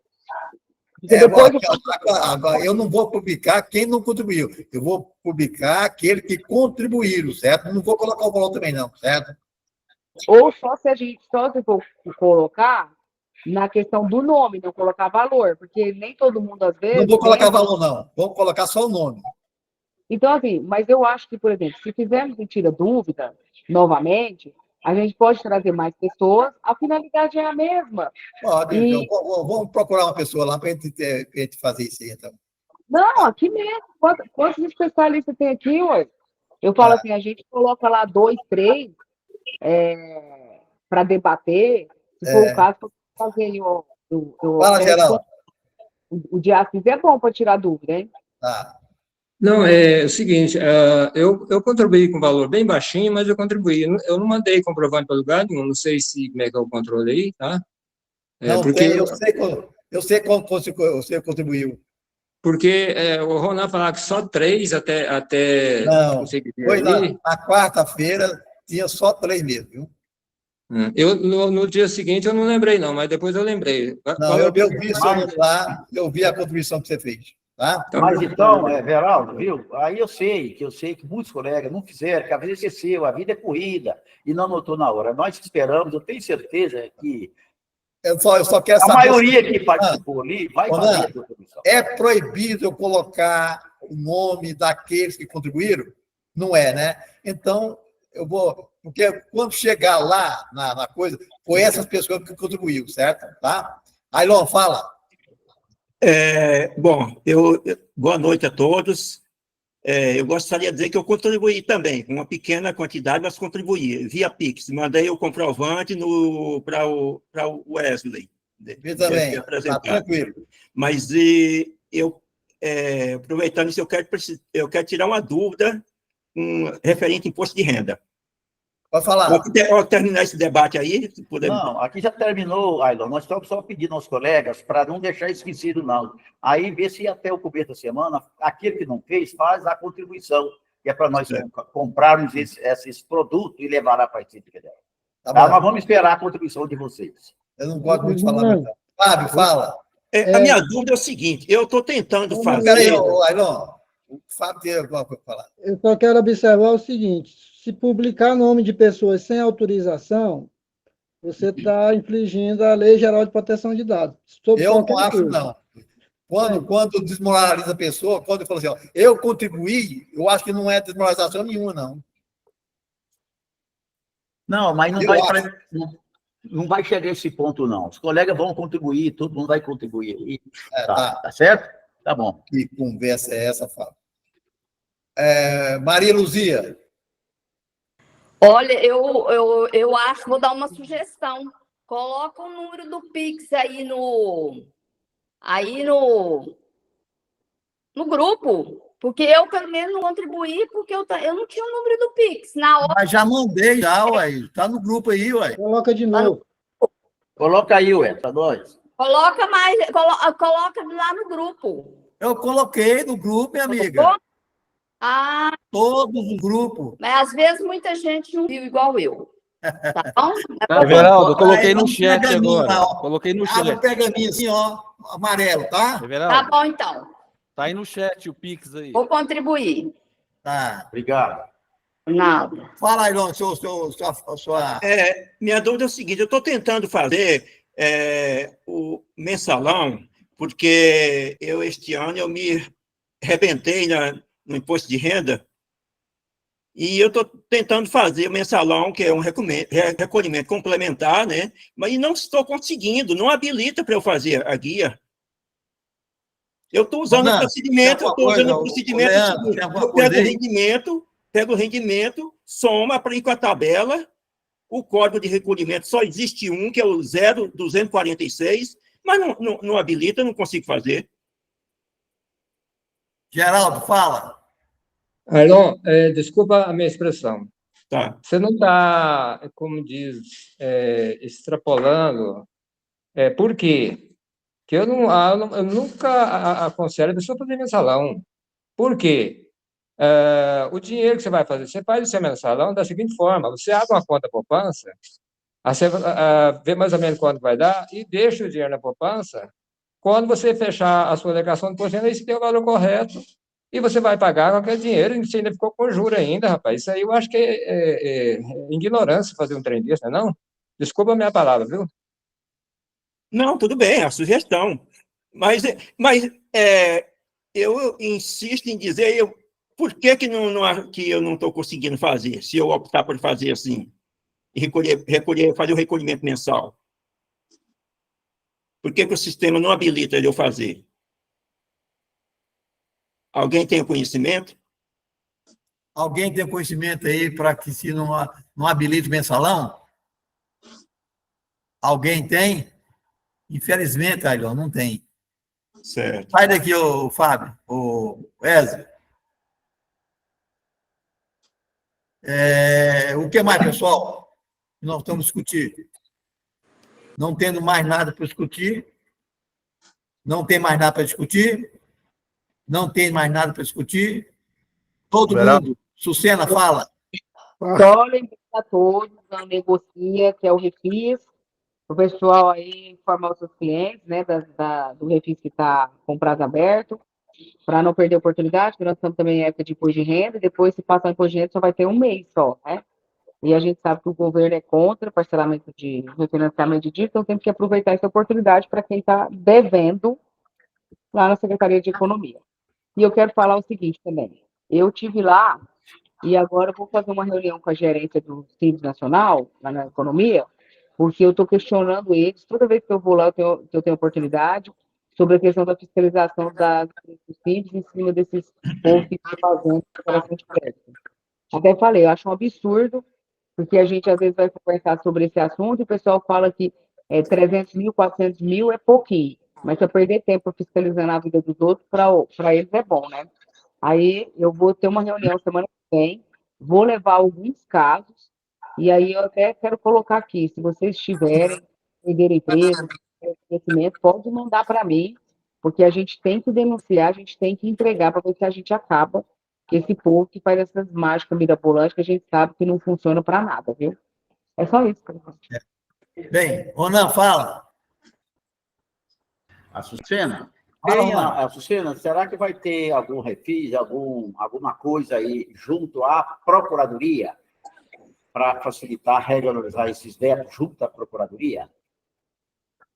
Agora, eu não vou publicar quem não contribuiu. Eu vou publicar aquele que contribuíram, certo? Não vou colocar o valor também, não, certo? Ou só se for colocar na questão do nome, não colocar valor, porque nem todo mundo, às vezes... Não vou colocar valor, não. Vou colocar só o nome. Então, assim, mas eu acho que, por exemplo, se fizermos um tira-dúvida, novamente, a gente pode trazer mais pessoas, a finalidade é a mesma. Pode, então, vamos procurar uma pessoa lá para a gente fazer isso aí, então. Não, aqui mesmo. Quantos especialistas tem aqui, ué? Eu falo assim, a gente coloca lá 2, 3 para debater, se for o caso, para fazer aí Fala, Geraldo. O Diácono é bom para tirar dúvida, hein? Tá. Não, é o seguinte, eu contribuí com valor bem baixinho, mas eu contribuí. Eu não mandei comprovante para lugar nenhum, não sei como é que é o controle aí, tá? Não, porque eu sei como você contribuiu. Porque o Ronan falava que só 3 até não, foi na quarta-feira, tinha só 3 mesmo, viu? Eu, no dia seguinte, eu não lembrei, não, mas depois eu lembrei. Não, eu vi seu nome lá, eu vi a contribuição que você fez, tá? Mas então, Veraldo, viu? Aí eu sei que muitos colegas não fizeram, que a vida esqueceu, a vida é corrida, e não anotou na hora. Nós esperamos, eu tenho certeza que Eu só quero a saber maioria que participou ali vai fazer a contribuição. É proibido eu colocar o nome daqueles que contribuíram? Não é, né? Então, eu vou... Porque quando chegar lá na coisa, foi essas pessoas que contribuíram, certo? Tá? Ailon, fala. Bom, boa noite a todos. Eu gostaria de dizer que eu contribuí também, com uma pequena quantidade, mas contribuí, via Pix. Mandei o comprovante para o Wesley. Eu também, está tranquilo. Mas aproveitando isso, eu quero tirar uma dúvida referente ao imposto de renda. Pode falar. Vou terminar esse debate aí. Se puder... Não, aqui já terminou, Ailon. Nós estamos só pedindo aos colegas para não deixar esquecido, não. Aí, ver se até o começo da semana, aquele que não fez, faz a contribuição, que é para nós comprarmos esses produtos e levar lá para a Receita Federal. Tá? Nós vamos esperar a contribuição de vocês. Eu não gosto muito de falar. Fábio, fala. A minha dúvida é o seguinte, eu estou tentando fazer... Peraí, Ailon. O Fábio tem alguma coisa para falar. Eu só quero observar o seguinte, se publicar nome de pessoas sem autorização, você está infringindo a Lei Geral de Proteção de Dados. Eu não acho, não. Quando desmoraliza a pessoa, quando eu falo assim, ó, eu contribuí, eu acho que não é desmoralização nenhuma, não. Não, mas não vai chegar a esse ponto, não. Os colegas vão contribuir, todo mundo vai contribuir. Tá certo? Tá bom. Que conversa é essa, Fábio? Maria Luzia. Olha, eu acho, vou dar uma sugestão. Coloca o número do Pix aí no grupo, porque eu, pelo menos, não contribuí, porque eu não tinha o número do Pix. Na hora... Mas já mandei, ué. Tá no grupo aí, ué. Coloca de novo. Coloca aí, ué, para nós. Coloca lá no grupo. Eu coloquei no grupo, minha amiga. Ah, todos no grupo. Mas às vezes muita gente não viu igual eu. Tá bom? Everaldo, eu coloquei no chat agora. Coloquei no chat. Abre o pergaminho assim, ó, amarelo, tá? Everaldo, tá bom, então. Tá aí no chat o Pix aí. Vou contribuir. Tá. Obrigado. Nada. Fala, Ailon, sua... Minha dúvida é o seguinte, eu estou tentando fazer o mensalão, porque este ano eu me arrebentei no imposto de renda, e eu estou tentando fazer o mensalão, que é um recolhimento complementar, né? Mas não estou conseguindo, não habilita para eu fazer a guia. Eu estou usando o procedimento, eu pego o rendimento, soma, aplico a tabela, o código de recolhimento só existe um, que é o 0246, mas não habilita, não consigo fazer. Geraldo, fala. Ailon, desculpa a minha expressão. Tá. Você não está, como diz, extrapolando. Por quê? Porque eu nunca aconselho a pessoa fazer mensalão. Por quê? O dinheiro que você vai fazer, você faz o seu mensalão da seguinte forma: você abre uma conta poupança, você vê mais ou menos quanto vai dar e deixa o dinheiro na poupança. Quando você fechar a sua alegação de imposto de renda, aí você tem o valor correto e você vai pagar qualquer dinheiro, e você ainda ficou com juros ainda, rapaz. Isso aí eu acho que é ignorância fazer um trem desse, não é não? Desculpa a minha palavra, viu? Não, tudo bem, é a sugestão. Mas eu insisto em dizer, por que eu não estou conseguindo fazer, se eu optar por fazer assim, e fazer o recolhimento mensal? Por que o sistema não habilita eu fazer? Alguém tem conhecimento? Alguém tem conhecimento aí para que se não habilite o mensalão? Alguém tem? Infelizmente, Ailon, não tem. Certo. Sai daqui, o Fábio, o Wesley. O que mais, pessoal? Nós estamos discutindo. Não tendo mais nada para discutir. Não tem mais nada para discutir. Não tem mais nada para discutir. Todo mundo. Sucena, fala. Só lembrando a todos, a Negocia, que é o Refis, o pessoal aí informar os seus clientes, né, do Refis que está com prazo aberto, para não perder a oportunidade, porque nós estamos também em época de imposto de renda, e depois, se passar o imposto de renda, só vai ter um mês só, né? E a gente sabe que o governo é contra parcelamento de refinanciamento de dívida, então temos que aproveitar essa oportunidade para quem está devendo lá na Secretaria de Economia. E eu quero falar o seguinte também, eu tive lá, e agora eu vou fazer uma reunião com a gerência do Simples Nacional, lá na Economia, porque eu estou questionando eles, toda vez que eu vou lá, eu tenho oportunidade, sobre a questão da fiscalização dos Simples em cima desses povos que estão fazendo declaração de crédito. Até falei, eu acho um absurdo, porque a gente às vezes vai conversar sobre esse assunto e o pessoal fala que 300 mil, 400 mil é pouquinho, mas se eu perder tempo fiscalizando a vida dos outros, para eles é bom, né? Aí eu vou ter uma reunião semana que vem, vou levar alguns casos, e aí eu até quero colocar aqui, se vocês tiverem, perder empresa, conhecimento, pode mandar para mim, porque a gente tem que denunciar, a gente tem que entregar para ver se a gente acaba com esse povo que faz essas mágicas mirabolantes que a gente sabe que não funciona para nada, viu? É só isso. Bem, Ronan, fala. Açucena, Fala, Açucena, será que vai ter algum refis, alguma coisa aí junto à Procuradoria para facilitar, regularizar esses débitos junto à Procuradoria?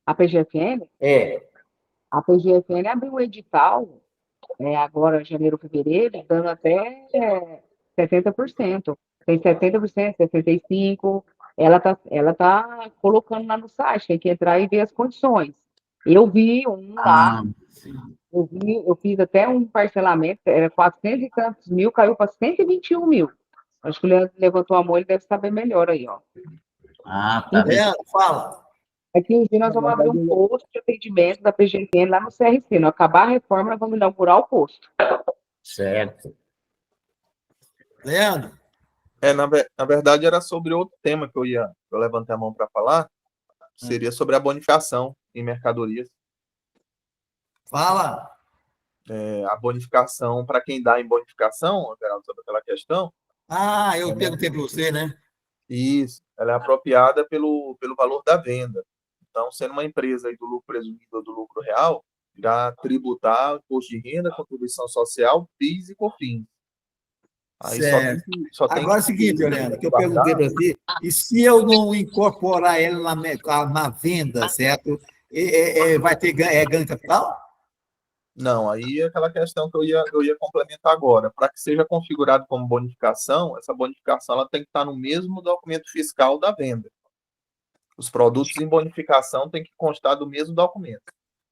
A PGFN? É. A PGFN abriu um edital, agora, janeiro, fevereiro, dando até 70%. Tem 70%, 65%. Ela tá colocando lá no site, tem que entrar e ver as condições. Eu vi um lá, eu fiz até um parcelamento, era 400 e tantos mil, caiu para 121 mil. Acho que o Leandro levantou a mão, ele deve saber melhor aí, ó. Tá. Leandro, fala. Aqui um dia nós vamos abrir um posto de atendimento da PGFN lá no CRC. Não acabar a reforma, nós vamos inaugurar o posto. Certo. Leandro? Na verdade, era sobre outro tema que eu levantei a mão para falar, seria sobre a bonificação em mercadorias. Fala. A bonificação, para quem dá em bonificação, Geraldo, sobre aquela questão. Eu perguntei para você, né? Isso, ela é apropriada pelo valor da venda. Então, sendo uma empresa aí do lucro presumido ou do lucro real, irá tributar imposto de renda, contribuição social, PIS e COFINS. Aí certo. Só tem Agora é o seguinte, Leandro, que eu perguntei para você, e se eu não incorporar ela na venda, certo? Vai ter ganho capital? Não, aí é aquela questão que eu ia complementar agora. Para que seja configurado como bonificação, essa bonificação ela tem que estar no mesmo documento fiscal da venda. Os produtos em bonificação têm que constar do mesmo documento.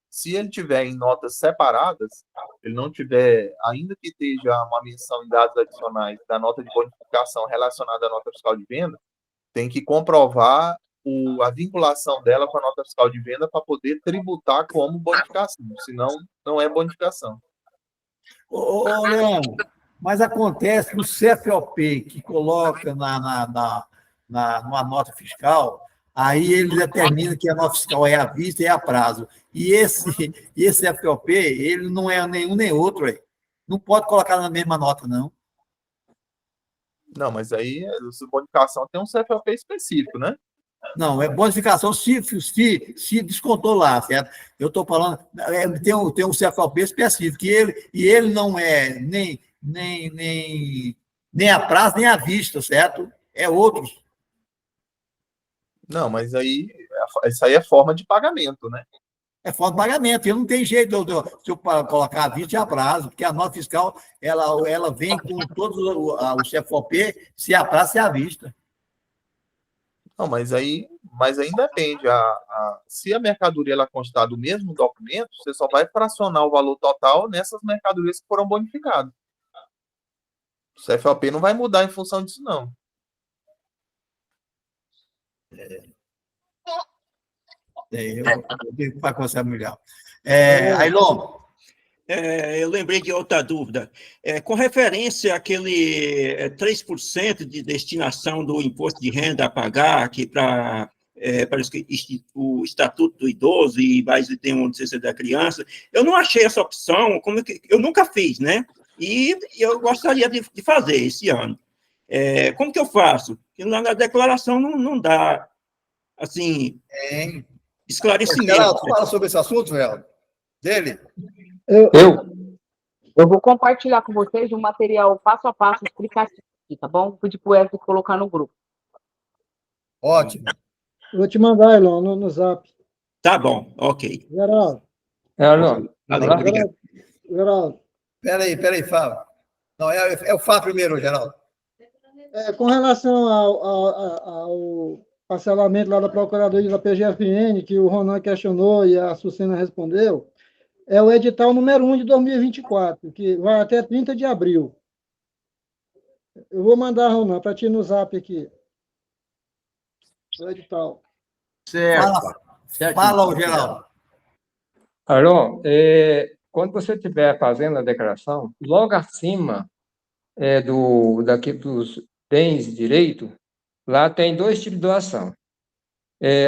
Se ele tiver em notas separadas, ele não tiver, ainda que esteja uma menção em dados adicionais da nota de bonificação relacionada à nota fiscal de venda, tem que comprovar a vinculação dela com a nota fiscal de venda para poder tributar como bonificação, senão não é bonificação. Ô, Leandro, mas acontece que o CFOP que coloca numa nota fiscal, aí ele determina que a nota fiscal é à vista e é a prazo. E esse FOP, ele não é nenhum nem outro. Aí. Não pode colocar na mesma nota, não. Não, mas aí a bonificação tem um CFOP específico, né? Não, é bonificação se descontou lá, certo? Eu estou falando, tem um CFOP específico, e ele não é nem a prazo, nem à vista, certo? É outros. Não, mas aí isso aí é forma de pagamento, né? É forma de pagamento. E não tem jeito de eu colocar a vista e a prazo, porque a nota fiscal ela vem com todos o CFOP, se a prazo, se a vista. Não, mas aí depende. Se a mercadoria ela constar do mesmo documento, você só vai fracionar o valor total nessas mercadorias que foram bonificadas. O CFOP não vai mudar em função disso, não. Eu tenho que conversar melhor. Ailon. Eu lembrei de outra dúvida. Com referência àquele 3% de destinação do imposto de renda a pagar, que para o Estatuto do Idoso e mais tem uma licença da criança, eu não achei essa opção, eu nunca fiz, né? E eu gostaria de fazer esse ano. Como que eu faço? Porque lá na declaração não dá, assim, esclarecimento. Geraldo, fala sobre esse assunto, Geraldo. Dele? Eu vou compartilhar com vocês um material passo a passo explicativo, tá bom? Vou pedir para o Wesley colocar no grupo. Ótimo. Vou te mandar, Elon, no zap. Tá bom, ok. Geraldo. Geraldo. Peraí, Fábio. Não, é o Fábio primeiro, Geraldo. Com relação ao parcelamento lá da Procuradoria da PGFN, que o Ronan questionou e a Sucena respondeu, é o edital número 1 de 2024, que vai até 30 de abril. Eu vou mandar, Ronan, para ti no zap aqui. O edital. Certo. Fala, Geraldo. Alô, quando você estiver fazendo a declaração, logo acima dos bens de direito, lá tem 2 tipos de doação.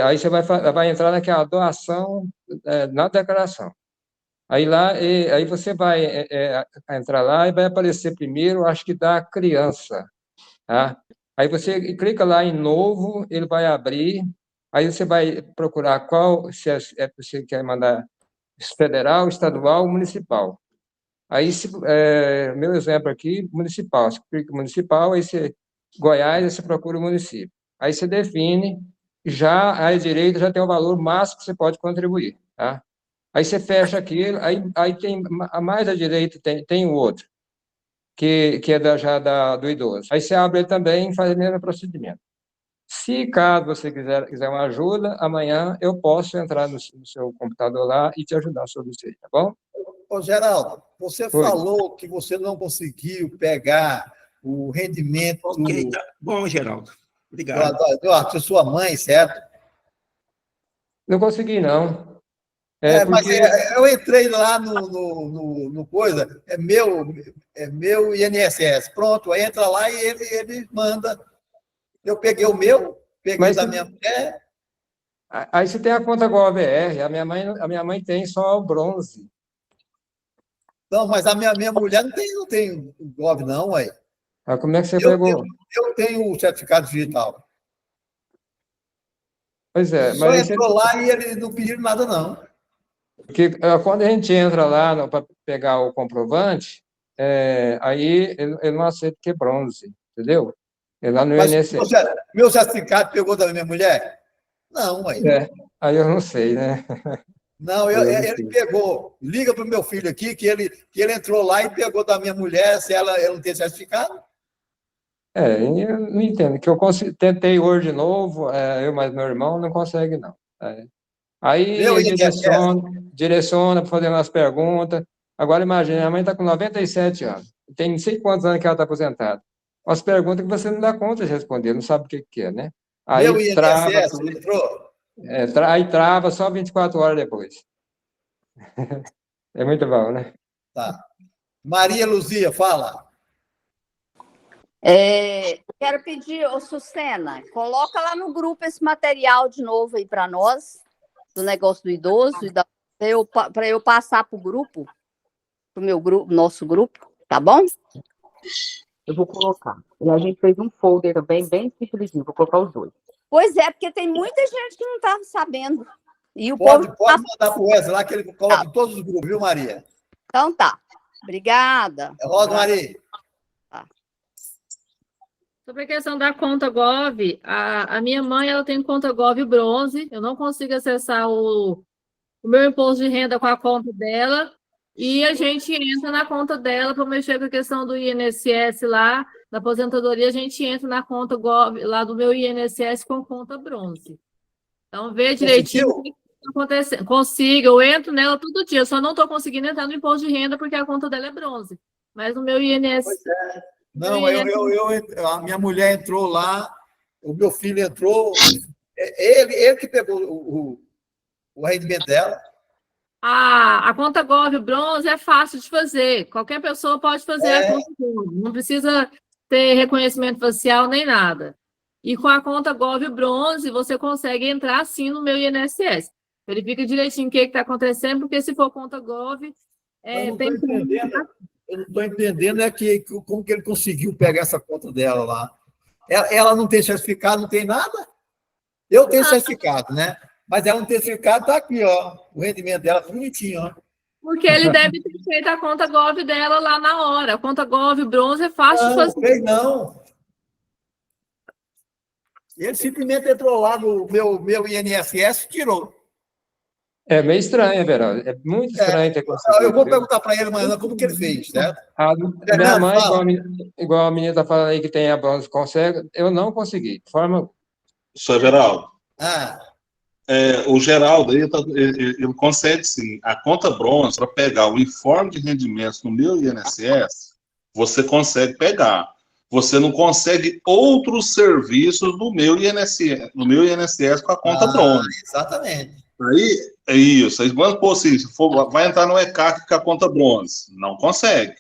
Aí você vai entrar naquela doação na declaração. Aí você vai entrar lá e vai aparecer primeiro, acho que da criança. Tá? Aí você clica lá em novo, ele vai abrir, aí você vai procurar se você quer mandar federal, estadual, municipal. Aí, meu exemplo aqui, municipal. Você clica municipal, aí Goiás, aí você procura o município. Aí você define, já à direita já tem o valor máximo que você pode contribuir. Tá? Aí você fecha aquilo, aí tem, a mais à direita tem o outro, que é já do idoso. Aí você abre ele também e faz o mesmo procedimento. Se caso você quiser uma ajuda, amanhã eu posso entrar no seu computador lá e te ajudar sobre isso aí, tá bom? Ô, Geraldo, você falou que você não conseguiu pegar o rendimento... Ok, tá bom, Geraldo. Obrigado. Da sua mãe, certo? Não consegui, não. Mas eu entrei lá no coisa, é meu INSS. Pronto, entra lá e ele manda. Eu peguei o meu, peguei da minha mulher. Aí você tem a conta GovBR, a minha mãe tem só o bronze. Não, mas a minha mulher não tem Gov, não, ué. Como é que você pegou? Eu tenho o certificado digital. Pois é, só entrou lá e ele não pediu nada, não. Porque quando a gente entra lá para pegar o comprovante, aí ele não aceita que é bronze, entendeu? Lá no INSS. Meu certificado pegou da minha mulher? Não, ué. Aí eu não sei, né? Não, ele pegou. Liga para o meu filho aqui, que ele entrou lá e pegou da minha mulher, se ela não tem certificado. Eu não entendo, que eu tentei hoje de novo, eu mais meu irmão, não consegue, não. Aí ele direciona para fazer umas perguntas. Agora, imagina, minha mãe está com 97 anos, tem não sei quantos anos que ela está aposentada. Umas perguntas que você não dá conta de responder, não sabe o que é, né? Aí meu INSS, trava tudo. entrou? Aí trava só 24 horas depois. É muito bom, né? Tá. Maria Luzia, fala. Quero pedir, Sucena, coloca lá no grupo esse material de novo aí para nós, do negócio do idoso, para eu passar para o grupo, para o meu grupo, nosso grupo, tá bom? Eu vou colocar. E a gente fez um folder também, bem simplesinho, vou colocar os 2. Pois é, porque tem muita gente que não está sabendo. E o pode povo mandar para o Wesley lá, que ele coloca em todos os grupos, viu, Maria? Então tá. Obrigada. Roda, Maria. Sobre a questão da conta Gov, a minha mãe ela tem conta Gov bronze, eu não consigo acessar o meu imposto de renda com a conta dela, e a gente entra na conta dela para mexer com a questão do INSS lá, da aposentadoria, a gente entra na conta Gov, lá do meu INSS com conta bronze. Então, vê direitinho o que está acontecendo. Consigo, eu entro nela todo dia, só não estou conseguindo entrar no imposto de renda porque a conta dela é bronze. Mas no meu INSS... Não, a minha mulher entrou lá, o meu filho entrou, ele que pegou o rendimento dela. A conta Gov bronze é fácil de fazer, qualquer pessoa pode fazer a conta Gov, não precisa ter reconhecimento facial nem nada. E com a conta Gov bronze, você consegue entrar sim no meu INSS. Verifica direitinho o que está acontecendo, porque se for conta Gov... eu não estou entendendo como que ele conseguiu pegar essa conta dela lá. Ela não tem certificado, não tem nada? Eu tenho certificado, né? Mas ela não tem certificado, está aqui, ó. O rendimento dela tá bonitinho, ó. Porque ele deve ter feito a conta Gov dela lá na hora. A conta Gov bronze é fácil de fazer. Não, fez não. Ele simplesmente entrou lá no meu INSS e tirou. É meio estranho, Everaldo. É muito estranho ter conseguido. Eu vou perguntar para ele amanhã como que ele fez, certo? Minha mãe, igual a menina está falando aí que tem a bronze, consegue. Eu não consegui, de forma. Sr. Geraldo. Ah. O Geraldo, ele consegue, sim. A conta bronze, para pegar o informe de rendimentos no meu INSS, você consegue pegar. Você não consegue outros serviços do meu INSS com a conta bronze. Exatamente. Aí, é isso. Aí, vamos supor assim, vai entrar no ECAC com a conta bronze. Não consegue.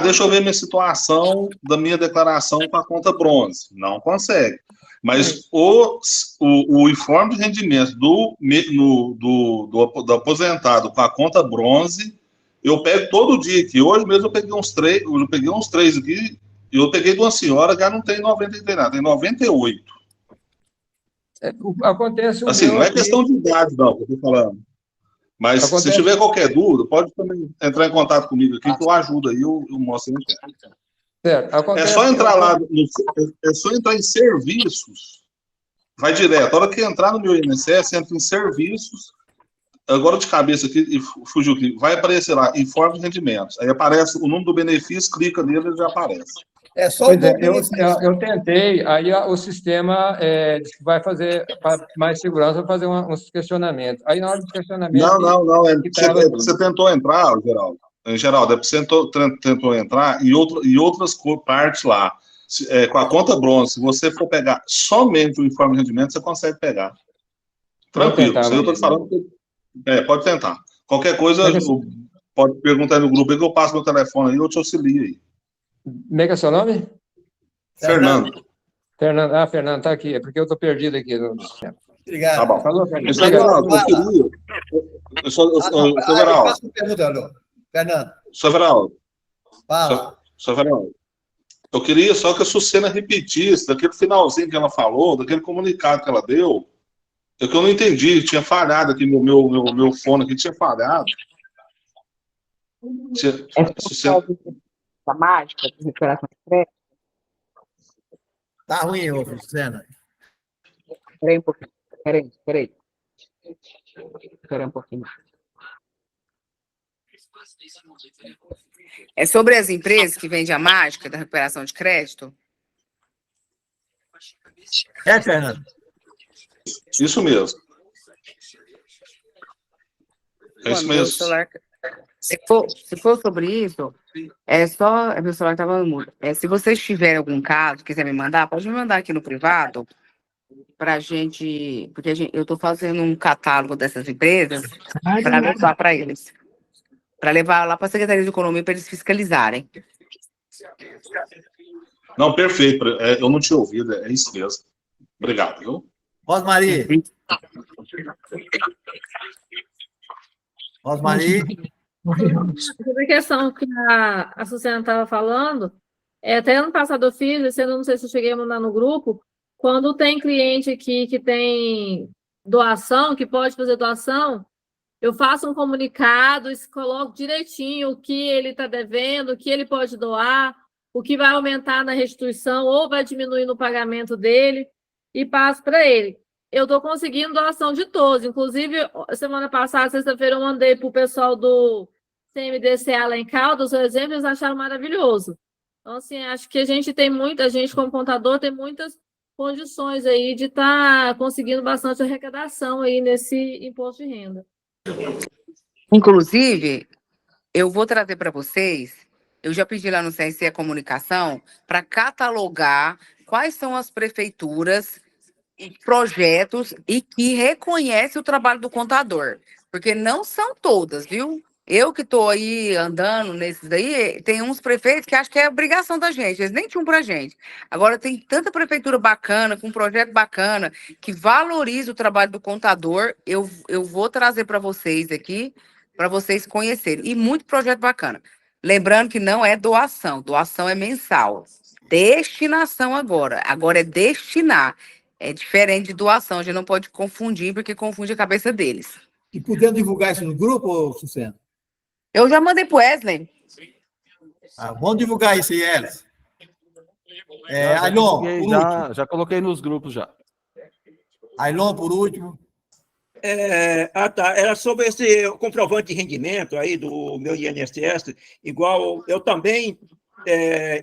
Deixa eu ver minha situação da minha declaração com a conta bronze. Não consegue. Mas o informe de rendimentos do aposentado com a conta bronze, eu pego todo dia aqui. Hoje mesmo eu peguei uns 3 aqui, e eu peguei de uma senhora que já não tem 90 nada, tem 98. Acontece assim, não é questão de idade, não, que eu estou falando. Mas se tiver qualquer dúvida, pode também entrar em contato comigo aqui, que eu ajudo aí, eu mostro no tempo. Certo. É só entrar lá, é só entrar em serviços, vai direto. A hora que entrar no meu INSS, entra em serviços, agora de cabeça aqui, e fugiu aqui, vai aparecer lá, informe de rendimentos. Aí aparece o número do benefício, clica nele e já aparece. É só eu tentei, aí o sistema vai fazer, para mais segurança, fazer uns questionamentos. Aí na hora do questionamento... Não, você tentou entrar, Geraldo, você tentou entrar em outras partes lá. Com a conta bronze, se você for pegar somente o informe de rendimento, você consegue pegar. Tranquilo. Isso eu estou te falando. Pode tentar. Qualquer coisa, pode perguntar aí no grupo aí que eu passo meu telefone aí, eu te auxilio aí. Como é que é seu nome? Fernando. Fernando, está aqui. É porque eu estou perdido aqui. Obrigado. Tá bom. Falou, Fernando. Fernando. Severaldo. Fala. Severaldo. Eu queria só que a Sucena repetisse daquele finalzinho que ela falou, daquele comunicado que ela deu, que eu não entendi, tinha falhado aqui, meu fone aqui tinha falhado. A mágica de recuperação de crédito. Tá ruim, ô, Sucena. Espera aí um pouquinho. Espera um pouquinho. É sobre as empresas que vendem a mágica da recuperação de crédito? Fernando? Isso mesmo. É isso mesmo. Se for sobre isso, meu celular estava mudo. Se vocês tiverem algum caso, quiser me mandar, pode me mandar aqui no privado, para gente, porque eu estou fazendo um catálogo dessas empresas para levar para eles. Para levar lá para a Secretaria de Economia para eles fiscalizarem. Não, perfeito. Eu não tinha ouvido, é isso mesmo. Obrigado, viu? Rosmari. Sobre a questão que a Sucena estava falando, até ano passado eu fiz, esse ano não sei se eu cheguei a mandar no grupo, quando tem cliente aqui que tem doação, que pode fazer doação, eu faço um comunicado e coloco direitinho o que ele está devendo, o que ele pode doar, o que vai aumentar na restituição ou vai diminuir no pagamento dele, e passo para ele. Eu estou conseguindo doação de todos. Inclusive, semana passada, sexta-feira, eu mandei para o pessoal do CMDCA lá em Caldas, o exemplo, eles acharam maravilhoso. Então, assim, acho que a gente, como contador, tem muitas condições aí de estar conseguindo bastante arrecadação aí nesse imposto de renda. Inclusive, eu vou trazer para vocês, eu já pedi lá no CRC a comunicação, para catalogar quais são as prefeituras e projetos e que reconhece o trabalho do contador, porque não são todas, viu? Eu que estou aí andando nesses daí, tem uns prefeitos que acho que é obrigação da gente, eles nem tinham para a gente. Agora tem tanta prefeitura bacana, com um projeto bacana, que valoriza o trabalho do contador, eu vou trazer para vocês aqui, para vocês conhecerem. E muito projeto bacana. Lembrando que não é doação é mensal. Destinação agora é destinar. É diferente de doação, a gente não pode confundir, porque confunde a cabeça deles. E podendo divulgar isso no grupo, Sucena? Eu já mandei pro Wesley. Vamos divulgar isso aí, Elis. Já coloquei nos grupos já. Ailon, por último. Tá. Era sobre esse comprovante de rendimento aí do meu INSS, igual eu também,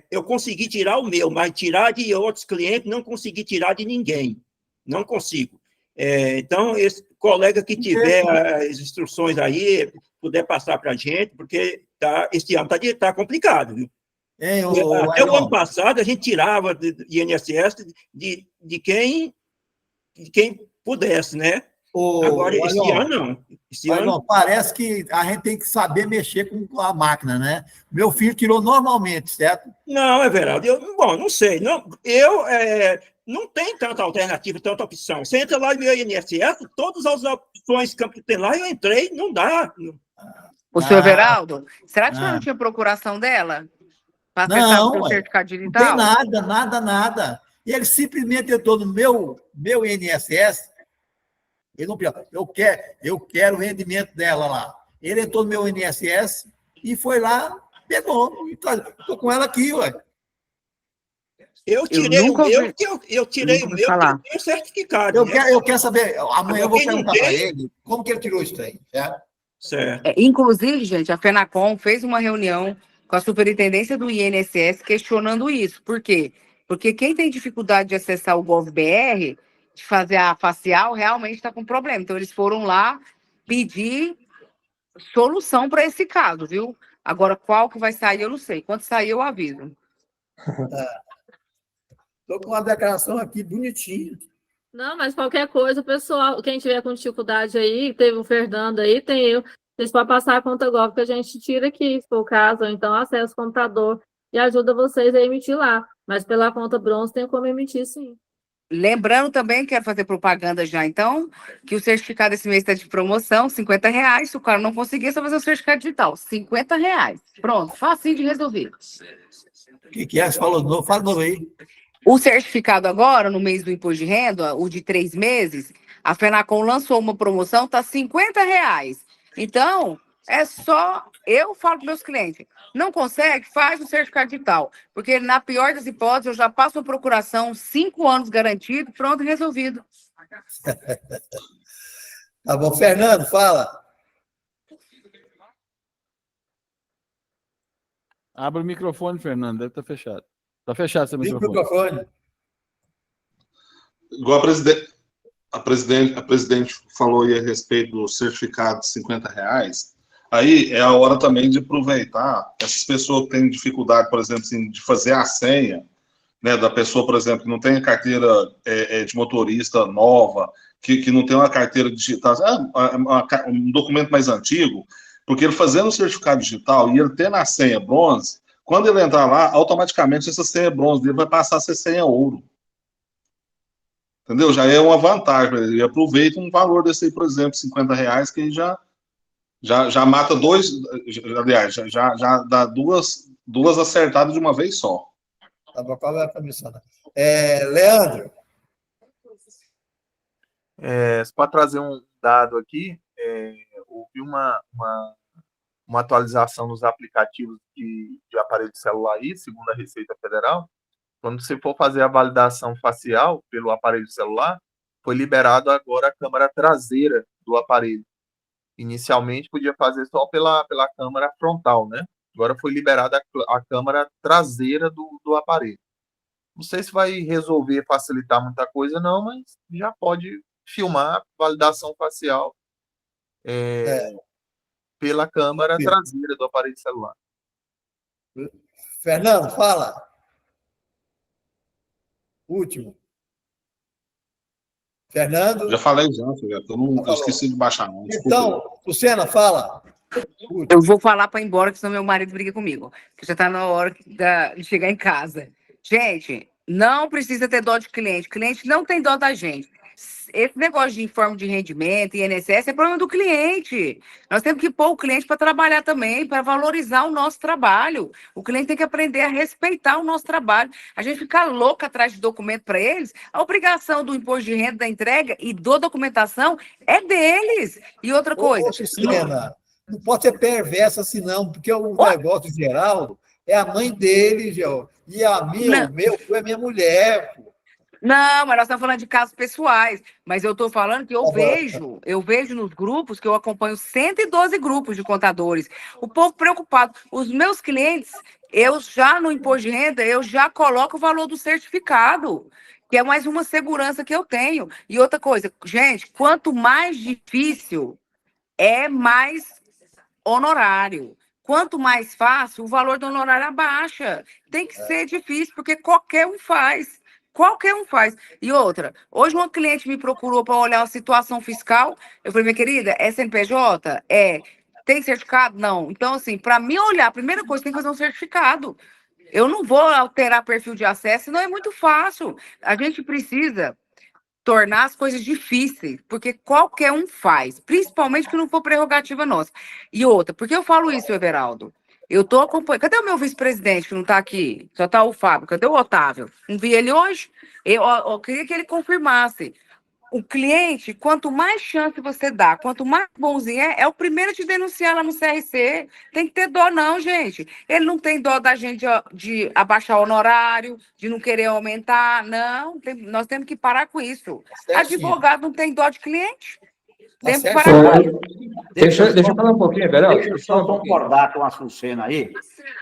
eu consegui tirar o meu, mas tirar de outros clientes não consegui tirar de ninguém, não consigo. Então, esse colega que tiver as instruções aí, puder passar para a gente, porque esse ano está complicado, viu? Até o ano passado, a gente tirava de INSS de quem pudesse, né? Agora, esse ano, não. Esse ano... Parece que a gente tem que saber mexer com a máquina, né? Meu filho tirou normalmente, certo? Não, Everaldo, não sei. Não tem tanta alternativa, tanta opção. Você entra lá no meu INSS, todas as opções que tem lá, eu entrei, não dá. O senhor Everaldo, será que não tinha procuração dela? Para acessar o seu certificado digital? Não tem nada. Ele simplesmente entrou no meu INSS. Ele não pediu, eu quero o rendimento dela lá. Ele entrou no meu INSS e foi lá, pegou. Estou com ela aqui, ué. Eu tirei o meu, que eu tenho certificado. Eu quero saber, amanhã eu vou perguntar para ele como que ele tirou isso aí, certo? Inclusive, gente, a FENACOM fez uma reunião com a superintendência do INSS questionando isso. Por quê? Porque quem tem dificuldade de acessar o GovBR, de fazer a facial, realmente está com problema. Então, eles foram lá pedir solução para esse caso, viu? Agora, qual que vai sair, eu não sei. Quando sair, eu aviso. Estou com uma declaração aqui bonitinha. Não, mas qualquer coisa, pessoal, quem tiver com dificuldade aí, teve o Fernando aí, tem eu. Vocês podem passar a conta Gov que a gente tira aqui, se for o caso, ou então acessa o computador e ajuda vocês a emitir lá. Mas pela conta bronze tem como emitir, sim. Lembrando também, quero fazer propaganda já, então, que o certificado esse mês está de promoção, R$50. Se o cara não conseguir, é só fazer o certificado digital, R$50. Pronto, facinho de resolver. O que é? Você falou de novo? Fala de novo aí. O certificado agora, no mês do imposto de renda, o de 3 meses, a FENACOM lançou uma promoção, está R$50. Então, é só... Eu falo para meus clientes, não consegue, faz o certificado digital. Porque, na pior das hipóteses, eu já passo a procuração, 5 anos garantido, pronto, resolvido. Tá bom. Fernando, fala. Abre o microfone, Fernando, deve estar fechado. Está fechado seu microfone. Igual a presidente falou aí a respeito do certificado de R$50, aí é a hora também de aproveitar essas pessoas que têm dificuldade, por exemplo, assim, de fazer a senha, né, da pessoa, por exemplo, que não tem carteira de motorista nova, que não tem uma carteira digital, um documento mais antigo, porque ele fazendo o certificado digital e ele tendo a senha bronze, quando ele entrar lá, automaticamente essa senha bronze dele vai passar a ser senha ouro. Entendeu? Já é uma vantagem para ele. E aproveita um valor desse aí, por exemplo, R$50, que já mata dois, aliás, já dá duas acertadas de uma vez só. Tá bom, qual é a comissão? Leandro. Para trazer um dado aqui, houve uma atualização nos aplicativos de aparelho de celular aí, segundo a Receita Federal. Quando você for fazer a validação facial pelo aparelho celular, foi liberado agora a câmera traseira do aparelho. Inicialmente podia fazer só pela câmera frontal, né? Agora foi liberada a câmera traseira do aparelho. Não sei se vai resolver, facilitar muita coisa, não, mas já pode filmar a validação facial pela câmera traseira do aparelho celular. Fernando, fala. Último. Fernando? Já falei já, eu esqueci de baixar. Não. Então, Lucena, fala. Eu vou falar para ir embora, que senão meu marido briga comigo. Que já está na hora de chegar em casa. Gente, não precisa ter dó de cliente. Cliente não tem dó da gente. Esse negócio de informe de rendimento e INSS é problema do cliente. Nós temos que pôr o cliente para trabalhar também, para valorizar o nosso trabalho. O cliente tem que aprender a respeitar o nosso trabalho. A gente ficar louca atrás de documento para eles, a obrigação do imposto de renda, da entrega e da documentação é deles. E outra coisa... Susana, não pode ser perversa assim, não, porque o negócio de Geraldo é a mãe dele, Gel, e o meu é minha mulher, pô. Não, mas nós estamos falando de casos pessoais. Mas eu estou falando que eu vejo nos grupos, que eu acompanho 112 grupos de contadores. O povo preocupado. Os meus clientes, eu já no imposto de renda, eu já coloco o valor do certificado, que é mais uma segurança que eu tenho. E outra coisa, gente, quanto mais difícil, é mais honorário. Quanto mais fácil, o valor do honorário abaixa. Tem que ser difícil, porque qualquer um faz. Qualquer um faz. E outra, hoje uma cliente me procurou para olhar a situação fiscal. Eu falei, minha querida, é CNPJ? Tem certificado? Não. Então, assim, para mim olhar, a primeira coisa, tem que fazer um certificado. Eu não vou alterar perfil de acesso, senão é muito fácil. A gente precisa tornar as coisas difíceis, porque qualquer um faz, principalmente que não for prerrogativa nossa. E outra, por que eu falo isso, Everaldo? Eu estou acompanhando. Cadê o meu vice-presidente que não está aqui? Só está o Fábio. Cadê o Otávio? Não vi ele hoje. Eu queria que ele confirmasse. O cliente, quanto mais chance você dá, quanto mais bonzinho é o primeiro a te denunciar lá no CRC. Tem que ter dó, não, gente. Ele não tem dó da gente de abaixar o honorário, de não querer aumentar. Não, nós temos que parar com isso. Advogado não tem dó de cliente. Temos que parar com isso. Deixa eu falar um pouquinho, Everaldo. Deixa eu só concordar com a Sucena aí,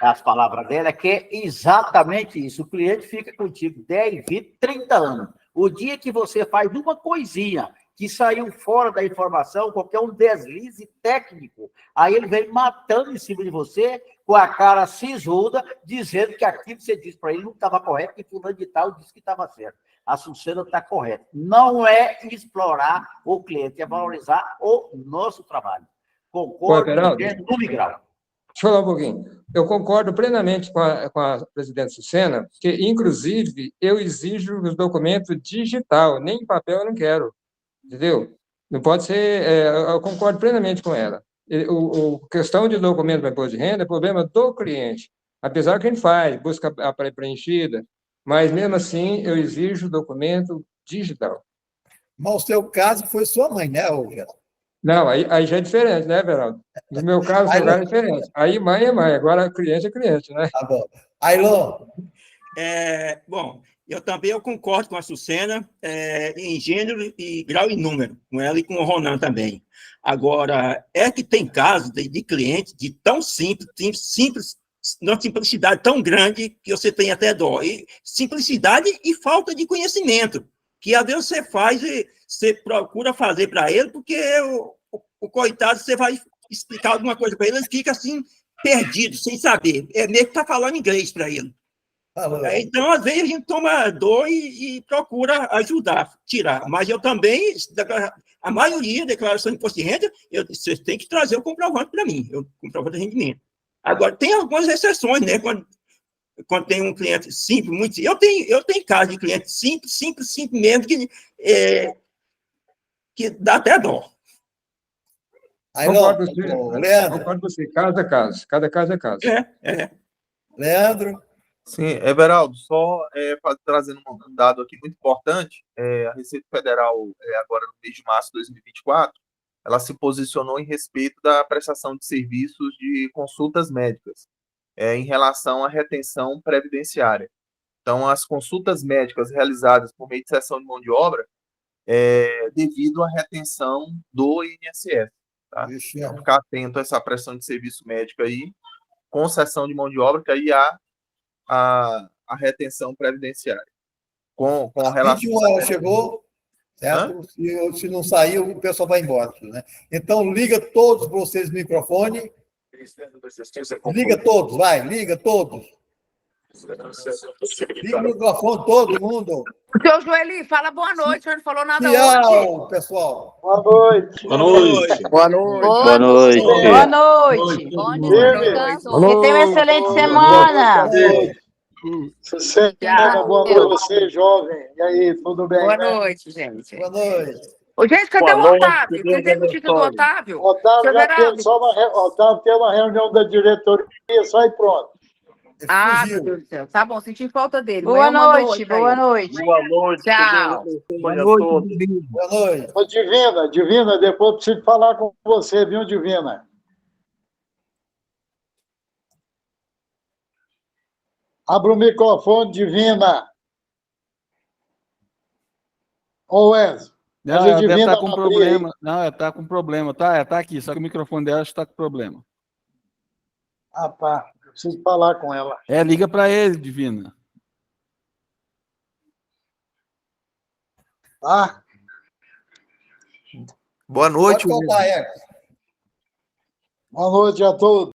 as palavras dela, que é exatamente isso. O cliente fica contigo 10, 20, 30 anos. O dia que você faz uma coisinha que saiu fora da informação, qualquer um deslize técnico, aí ele vem matando em cima de você com a cara sisuda, dizendo que aquilo que você disse para ele não estava correto, que fulano de tal disse que estava certo. A Sucena está correta. Não é explorar o cliente, é valorizar o nosso trabalho. Concordo no migral. Deixa eu falar um pouquinho. Eu concordo plenamente com a presidente Sucena, que, inclusive, eu exijo os documentos digital, nem em papel eu não quero, entendeu? Não pode ser... eu concordo plenamente com ela. A questão de documento para imposto de renda é problema do cliente. Apesar que a gente faz, busca a pré-preenchida, mas, mesmo assim, eu exijo documento digital. Mas o seu caso foi sua mãe, né, Geraldo? Não, aí já é diferente, né, Everaldo? No meu caso, o lugar é diferente. Aí mãe é mãe, agora cliente é cliente, né? Tá bom. Ailon? Bom, eu também concordo com a Sucena em gênero e grau e número, com ela e com o Ronan também. Agora, é que tem casos de cliente de tão simples, uma simplicidade tão grande que você tem até dó. E simplicidade e falta de conhecimento, que às vezes você procura fazer para ele, porque o coitado, você vai explicar alguma coisa para ele, ele fica assim, perdido, sem saber. É meio que está falando inglês para ele. Então, às vezes, a gente toma dor e procura ajudar, tirar. Mas eu também, a maioria da declaração de imposto de renda, você tem que trazer o comprovante para mim, o comprovante de rendimento. Agora, tem algumas exceções, né? Quando tem um cliente simples, muito... Eu tenho casos de cliente simples mesmo, que dá até dó. Concordo com você, caso a caso, cada caso é caso. Leandro? Sim, Everaldo, só trazendo um dado aqui muito importante, a Receita Federal, agora no mês de março de 2024, ela se posicionou em respeito da prestação de serviços de consultas médicas, em relação à retenção previdenciária. Então, as consultas médicas realizadas por meio de cessão de mão de obra, devido à retenção do INSS. Tá? Então, ficar atento a essa prestação de serviço médico aí, com cessão de mão de obra, que aí há a retenção previdenciária. Com relação... 21 horas chegou... Certo? Se não sair, o pessoal vai embora. Né? Então, liga todos vocês no microfone. Liga todos, liga todos. Liga o microfone, todo mundo. Seu Joeli, fala boa noite, o senhor não falou nada Tchau, hoje. pessoal. Boa noite. Boa noite. Boa noite. Boa noite. Boa noite. Que tenha uma excelente semana. Sucena, boa noite a você, jovem. E aí, tudo bem? Boa né? noite, gente. Boa noite. Ô, gente, cadê Boa o noite, Otávio? Tem tempo que do Otávio? Otávio já Everaldo. teve só Otávio tem uma reunião da diretoria, só e pronto. Ah, meu Deus do céu. Tá bom, senti falta dele. Boa Amanhã eu mando noite, oi pra boa ele. noite. Boa noite. Tchau. Que Deus Boa abençoe a noite, todos. Divina. Boa noite. Ô, Divina, depois eu preciso falar com você, viu, Divina? Abra o microfone, Divina. Ô, Wesley. Não, Mas a ela deve Divina estar com abrir problema. aí. Não, ela está com problema. Tá aqui, só que o microfone dela está com problema. Ah, tá. Eu preciso falar com ela. Liga para ele, Divina. Tá? Boa noite, Pode contar, Eco. Boa noite a todos.